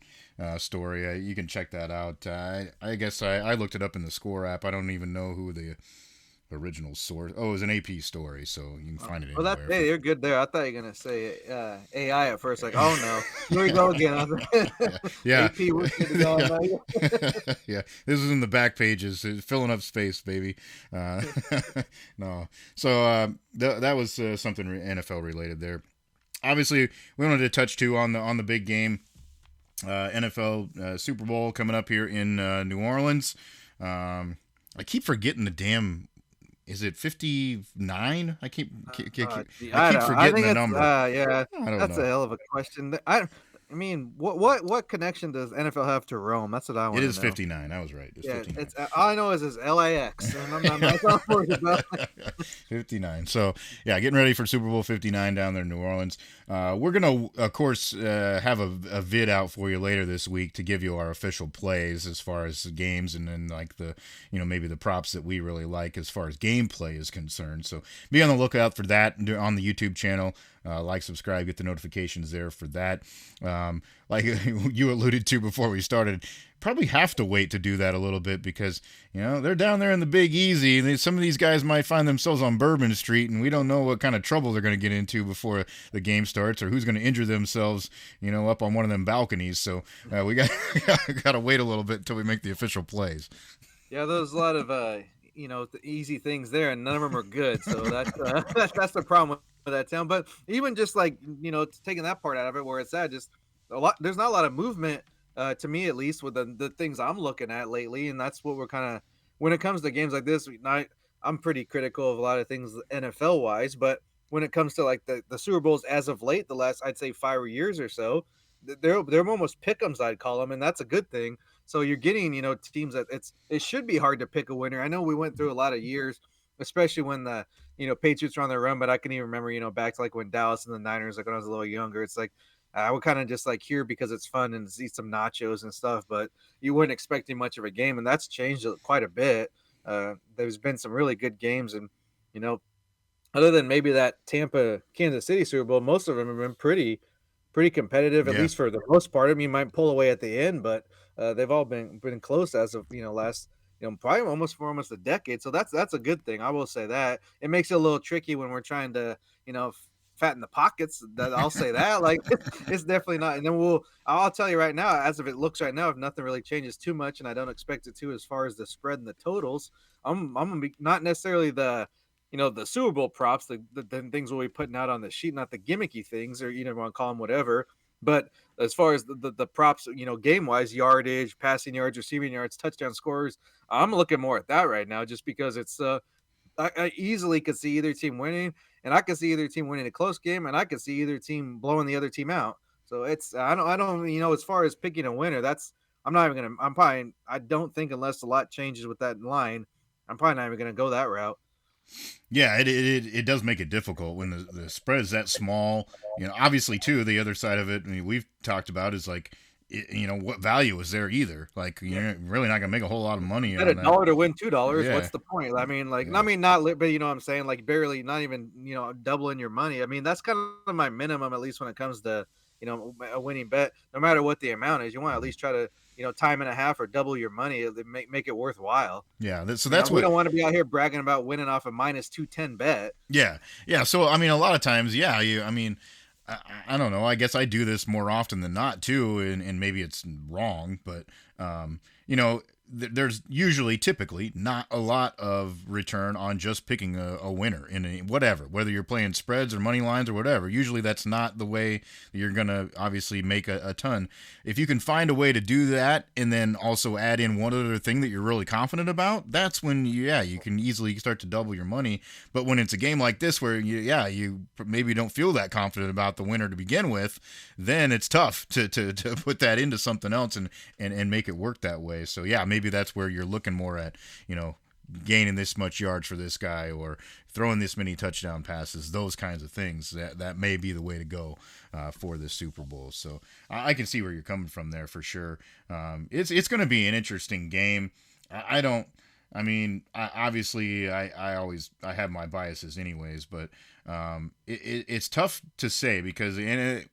story. You can check that out. I guess I looked it up in the Score app. I don't even know who the original source. Oh, it was an AP story, so you can find it anywhere. Well, you're good there. I thought you were gonna say AI at first. Like, oh no, here we go again. Yeah. AP, we're good to go. Yeah. Yeah, this is in the back pages, it's filling up space, baby. No, so that was something NFL related there. Obviously, we wanted to touch too on the big game, NFL Super Bowl coming up here in New Orleans. I keep forgetting the damn. Is it 59? I keep forgetting the number. Yeah, that's a hell of a question. I mean, what connection does NFL have to Rome? That's what I want to know. It is 59. I was right. It's 59. All I know is LAX, and I'm not worried about it. 59. So, yeah, getting ready for Super Bowl 59 down there in New Orleans. We're going to, of course, have a vid out for you later this week to give you our official plays as far as the games and then, like, maybe the props that we really like as far as gameplay is concerned. So, be on the lookout for that on the YouTube channel. Like, subscribe, get the notifications there for that. Like you alluded to before we started, probably have to wait to do that a little bit because, they're down there in the Big Easy. And some of these guys might find themselves on Bourbon Street, and we don't know what kind of trouble they're going to get into before the game starts or who's going to injure themselves, up on one of them balconies. So we got to wait a little bit until we make the official plays. Yeah, there's a lot of the easy things there, and none of them are good. So that's the problem with that town. But even just like taking that part out of it, where it's at, just there's not a lot of movement to me, at least, with the things I'm looking at lately, and that's what we're kind of when it comes to games like this. I'm pretty critical of a lot of things NFL wise, but when it comes to like the Super Bowls as of late, the last I'd say 5 years or so, they're almost pick'ems, I'd call them, and that's a good thing. So you're getting, teams that it should be hard to pick a winner. I know we went through a lot of years, especially when the, Patriots were on their run, but I can even remember, back to like when Dallas and the Niners, like when I was a little younger, it's like, I would kind of just like hear because it's fun and see some nachos and stuff, but you wouldn't expect much of a game. And that's changed quite a bit. There's been some really good games and, other than maybe that Tampa Kansas City Super Bowl, most of them have been pretty pretty competitive, at Yeah. least for the most part. I mean, you might pull away at the end, but they've all been close as of last probably almost for almost a decade. So that's a good thing. I will say that it makes it a little tricky when we're trying to fatten the pockets. That I'll say that like it's definitely not. And then I'll tell you right now, as of it looks right now, if nothing really changes too much, and I don't expect it to, as far as the spread and the totals, I'm gonna be not necessarily the Super Bowl props, the things we'll be putting out on the sheet, not the gimmicky things, or want to call them whatever. But as far as the props, game wise, yardage, passing yards, receiving yards, touchdown scores, I'm looking more at that right now, just because it's I easily could see either team winning, and I could see either team winning a close game, and I could see either team blowing the other team out. So it's I don't as far as picking a winner, that's I'm not even gonna I'm probably I don't think, unless a lot changes with that line, I'm probably not even gonna go that route. Yeah, it does make it difficult when the spread is that small. Obviously, too, the other side of it, I mean, we've talked about is like, what value is there either? Like, Yeah. you're really not gonna make a whole lot of money Bet a on that. dollar to win $2. Yeah, What's the point? I mean, like, I yeah, mean, not, but you know what I'm saying? Like, barely, not even, doubling your money. I mean, that's kind of my minimum, at least when it comes to, a winning bet. No matter what the amount is, you want to at least try to, time and a half or double your money to make it worthwile. yeah. So I mean, that's we what. don't want to be out here bragging about winning off a minus 210 bet. Yeah, yeah. So I mean, a lot of times, yeah. I mean, I don't know. I guess I do this more often than not too, and maybe it's wrong, but um, you know, there's usually, typically, not a lot of return on just picking a winner in whatever, whether you're playing spreads or money lines or whatever. Usually, that's not the way you're gonna obviously make a ton. If you can find a way to do that, and then also add in one other thing that you're really confident about, that's when you can easily start to double your money. But when it's a game like this where you maybe don't feel that confident about the winner to begin with, then it's tough to put that into something else and make it work that way. So yeah, maybe that's where you're looking more at, gaining this much yards for this guy or throwing this many touchdown passes, those kinds of things. That may be the way to go for the Super Bowl. So I can see where you're coming from there for sure. It's going to be an interesting game. I don't. I mean, obviously, I have my biases anyways, but it's tough to say because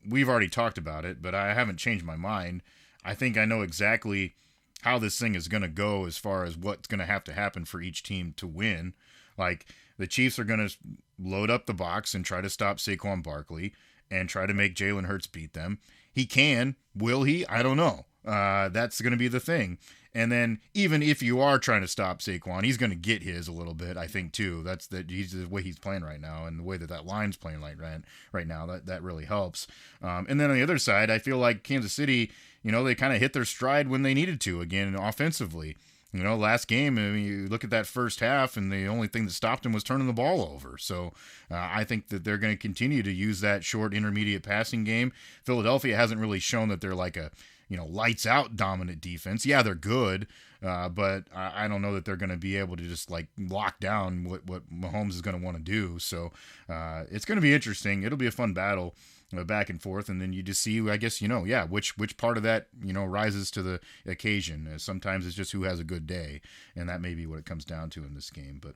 we've already talked about it, but I haven't changed my mind. I think I know exactly how this thing is going to go as far as what's going to have to happen for each team to win. Like, the Chiefs are going to load up the box and try to stop Saquon Barkley and try to make Jalen Hurts beat them. He can. Will he? I don't know. That's going to be the thing. And then even if you are trying to stop Saquon, he's going to get his a little bit, I think, too. He's the way he's playing right now, and the way that line's playing right now. That really helps. And then on the other side, I feel like Kansas City, they kind of hit their stride when they needed to again offensively. Last game, I mean, you look at that first half, and the only thing that stopped them was turning the ball over. So I think that they're going to continue to use that short, intermediate passing game. Philadelphia hasn't really shown that they're like a lights out dominant defense. Yeah, they're good, but I don't know that they're going to be able to just like lock down what Mahomes is going to want to do. So it's going to be interesting. It'll be a fun battle. Back and forth, and then you just see, I guess, which part of that rises to the occasion. Sometimes it's just who has a good day, and that may be what it comes down to in this game. But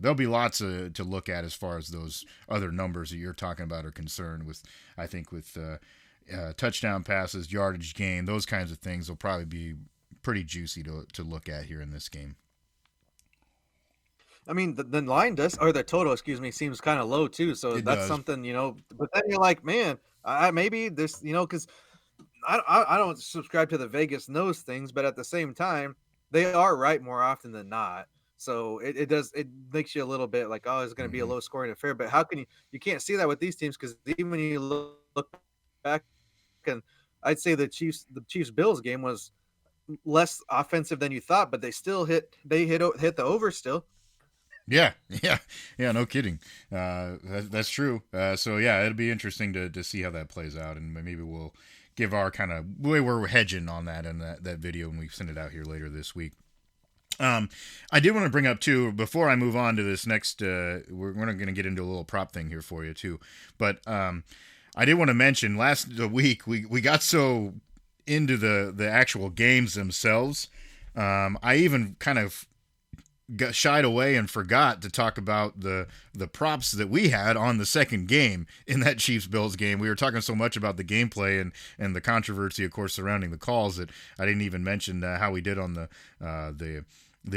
there'll be lots to look at as far as those other numbers that you're talking about are concerned. I think with touchdown passes, yardage gain, those kinds of things will probably be pretty juicy to look at here in this game. I mean, the line does, or the total, excuse me, seems kind of low too. So It that's does. something, but then you're like, man, maybe this, because I don't subscribe to the Vegas knows things, but at the same time, they are right more often than not. So it makes you a little bit like, oh, it's going to be a Mm-hmm. low scoring affair. But how can you can't see that with these teams, because even when you look back, and I'd say the Chiefs Bills game was less offensive than you thought, but they hit the over still. Yeah, yeah, yeah. No kidding. That's true. So yeah, it'll be interesting to see how that plays out, and maybe we'll give our kind of way we're hedging on that in that video when we send it out here later this week. I did want to bring up too, before I move on to this next. We're going to get into a little prop thing here for you too, but I did want to mention last week we got so into the actual games themselves. I even kind of shied away and forgot to talk about the props that we had on the second game in that Chiefs Bills game. We were talking so much about the gameplay and the controversy, of course, surrounding the calls that I didn't even mention how we did on the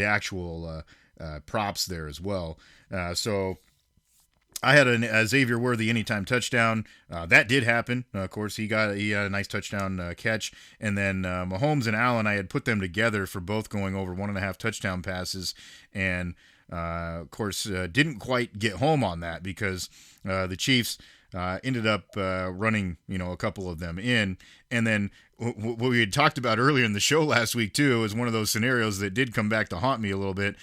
actual props there as well. So I had a Xavier Worthy anytime touchdown. That did happen. Of course, he had a nice touchdown catch, and then Mahomes and Allen, I had put them together for both going over 1.5 touchdown passes, and of course didn't quite get home on that because the Chiefs ended up running a couple of them in, and then what we had talked about earlier in the show last week too is one of those scenarios that did come back to haunt me a little bit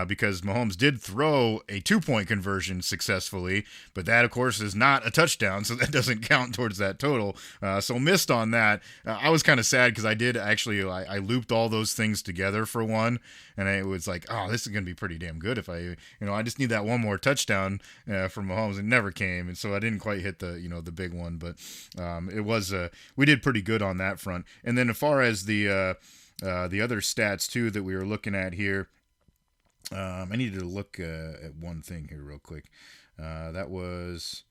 because Mahomes did throw a 2-point conversion successfully, but that of course is not a touchdown, so that doesn't count towards that total. So missed on that. I was kind of sad because I did actually I looped all those things together for one, and it was like, oh, this is gonna be pretty damn good if I just need that one more touchdown from Mahomes. It never came, and so I didn't quite hit the big one, but it was we did pretty good on that front. And then as far as the other stats too that we were looking at here, I needed to look at one thing here real quick. That was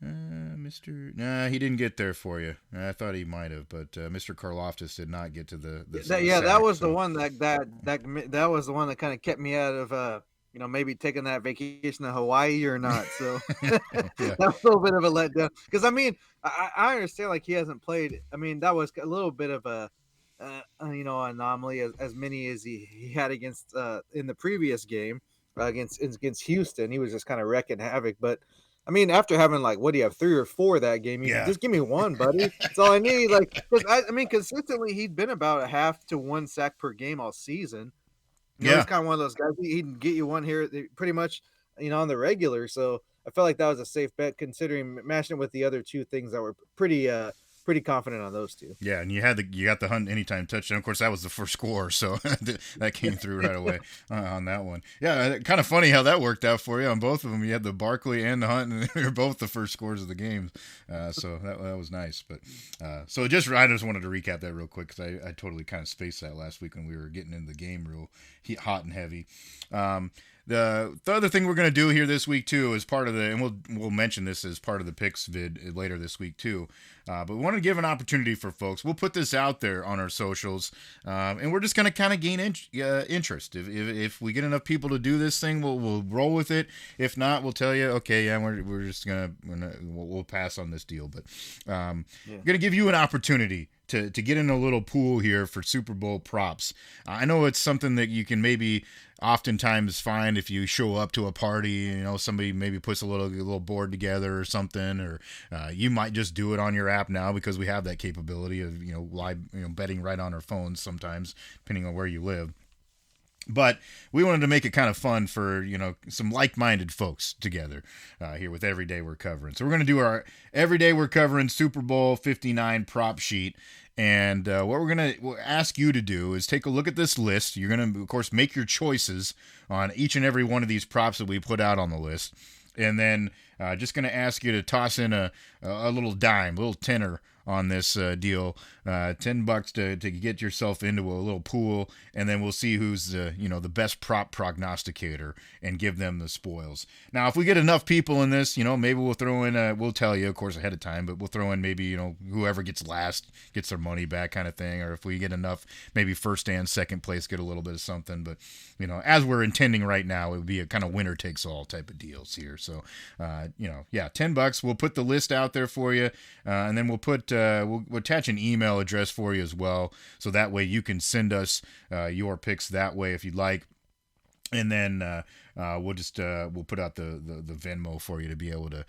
Mr. Nah, he didn't get there for you. I thought he might have, but Mr. Karloftis did not get to the Yeah, sack, that was so. the one that was the one that kind of kept me out of maybe taking that vacation to Hawaii or not. So Yeah. that was a little bit of a letdown because I mean I understand like he hasn't played. I mean that was a little bit of a anomaly as many as he had against in the previous game against Houston. He was just kind of wrecking havoc, but. I mean, after having like, what do you have, 3 or 4 that game? You Yeah. just give me one, buddy. That's all I need. Like, because I mean, consistently he'd been about a half to 1 sack per game all season. He's Yeah. kind of one of those guys. He can get you one here, pretty much, on the regular. So I felt like that was a safe bet, considering matching it with the other two things that were pretty confident on those two. Yeah, and you got the Hunt anytime touchdown. Of course, that was the first score, so that came through right away on that one. Yeah, kind of funny how that worked out for you on both of them. You had the Barkley and the Hunt, and they were both the first scores of the games. So that was nice. But so I just wanted to recap that real quick because I totally kind of spaced that last week when we were getting into the game real hot and heavy. The other thing we're going to do here this week too is part of and we'll mention this as part of the picks vid later this week too. But we want to give an opportunity for folks. We'll put this out there on our socials, and we're just going to kind of gain interest. If we get enough people to do this thing, we'll roll with it. If not, we'll tell you, okay, yeah, we're just we'll pass on this deal. But going to give you an opportunity to get in a little pool here for Super Bowl props. I know it's something that you can maybe oftentimes find if you show up to a party, somebody maybe puts a little board together or something, or you might just do it on your app now because we have that capability of live betting right on our phones sometimes, depending on where you live. But we wanted to make it kind of fun for some like-minded folks together here with Everyday We're Covering. So we're going to do our Everyday We're Covering Super Bowl 59 prop sheet. And what we're going to ask you to do is take a look at this list. You're going to, of course, make your choices on each and every one of these props that we put out on the list. And then just going to ask you to toss in a little dime, a little tenner on this deal, $10 to get yourself into a little pool, and then we'll see who's the best prop prognosticator and give them the spoils. Now, if we get enough people in this, maybe we'll throw in we'll tell you, of course, ahead of time, but we'll throw in maybe whoever gets last gets their money back, kind of thing. Or if we get enough, maybe first and second place get a little bit of something. But as we're intending right now, it would be a kind of winner takes all type of deals here. So $10. We'll put the list out there for you, and then we'll put we'll attach an email address for you as well, so that way you can send us your picks that way if you'd like. And then we'll put out the Venmo for you to be able to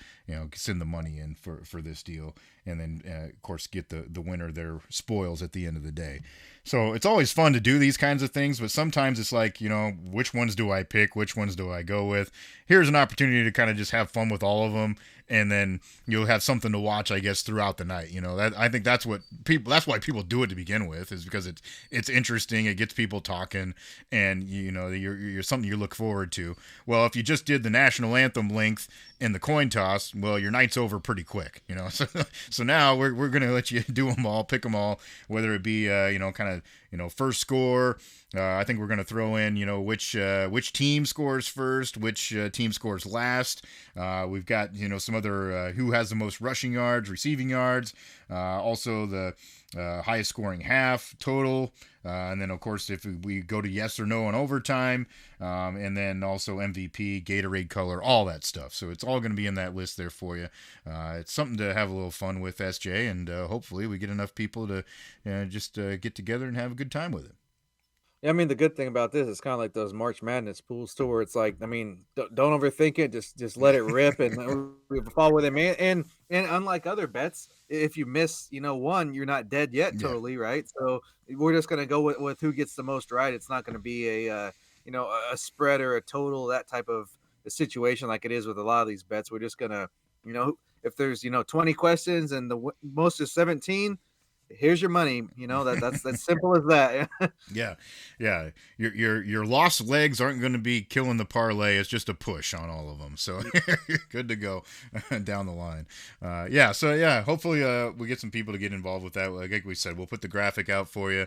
send the money in for this deal, and then of course get the winner their spoils at the end of the day. So it's always fun to do these kinds of things, but sometimes it's like, which ones do I pick? Which ones do I go with? Here's an opportunity to kind of just have fun with all of them, and then you'll have something to watch, I guess, throughout the night. I think that's why people do it to begin with, is because it's interesting, it gets people talking, and you're something you look forward to. Well, if you just did the national anthem length in the coin toss, well, your night's over pretty quick, you know. So now we're gonna let you do them all, pick them all, whether it be kind of first score. I think we're gonna throw in which team scores first, which team scores last. We've got some other who has the most rushing yards, receiving yards, also the highest scoring half total, and then of course if we go to yes or no on overtime, and then also MVP, Gatorade color, all that stuff. So it's all going to be in that list there for you. It's something to have a little fun with, SJ, and hopefully we get enough people to just get together and have a good time with it. Yeah, I mean, the good thing about this is kind of like those March Madness pools too, where it's like, I mean, don't overthink it. Just let it rip and follow with it, man. And unlike other bets, if you miss, one, you're not dead yet, Yeah. totally, right? So we're just gonna go with who gets the most right. It's not gonna be a spread or a total, that type of a situation like it is with a lot of these bets. We're just gonna, if there's 20 questions and the most is 17, here's your money. That's simple as that. Yeah, yeah. Your lost legs aren't going to be killing the parlay. It's just a push on all of them. So you're good to go down the line. Yeah. So yeah, hopefully we get some people to get involved with that. Like we said, we'll put the graphic out for you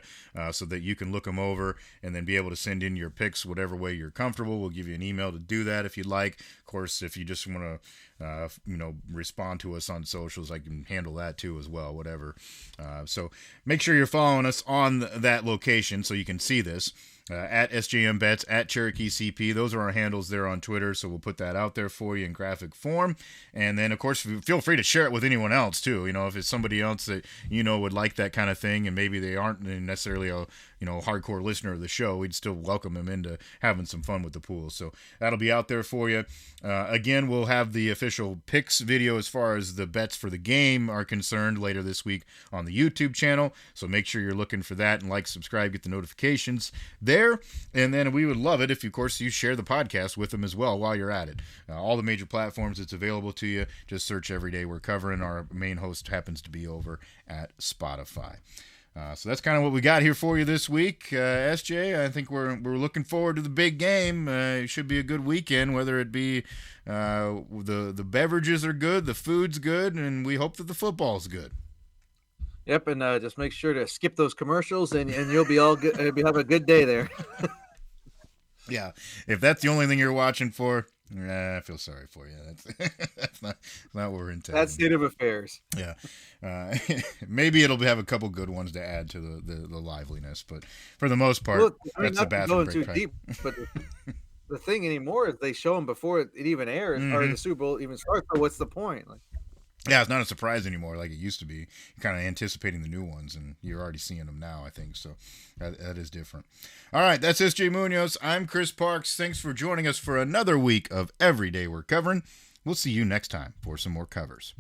so that you can look them over and then be able to send in your picks whatever way you're comfortable. We'll give you an email to do that if you'd like. Of course, if you just want to respond to us on socials, I can handle that too as well, whatever. So make sure you're following us on that location so you can see this. At SJM Bets, at Cherokee CP. Those are our handles there on Twitter, so we'll put that out there for you in graphic form. And then, of course, feel free to share it with anyone else, too. If it's somebody else that would like that kind of thing, and maybe they aren't necessarily a hardcore listener of the show, we'd still welcome them into having some fun with the pool. So that'll be out there for you. Again, we'll have the official picks video as far as the bets for the game are concerned later this week on the YouTube channel. So make sure you're looking for that and subscribe, get the notifications there. And then we would love it if, of course, you share the podcast with them as well while you're at it. All the major platforms, it's available to you. Just search Every Day We're Covering. Our main host happens to be over at Spotify. So that's kind of what we got here for you this week. SJ, I think we're looking forward to the big game. It should be a good weekend, whether it be the beverages are good, the food's good, and we hope that the football's good. Yep, and just make sure to skip those commercials, and you'll be all good. You'll have a good day there. Yeah, if that's the only thing you're watching for, I feel sorry for you. That's not what we're intending. That state of affairs. Yeah, maybe it'll have a couple good ones to add to the liveliness, but for the most part, Look, that's the bathroom break. Too deep, but the thing anymore is they show them before it even airs or the Super Bowl even starts. So what's the point? Yeah, it's not a surprise anymore like it used to be. You're kind of anticipating the new ones, and you're already seeing them now, I think. So that is different. All right, that's SJ Munoz. I'm Chris Parks. Thanks for joining us for another week of Every Day We're Covering. We'll see you next time for some more covers.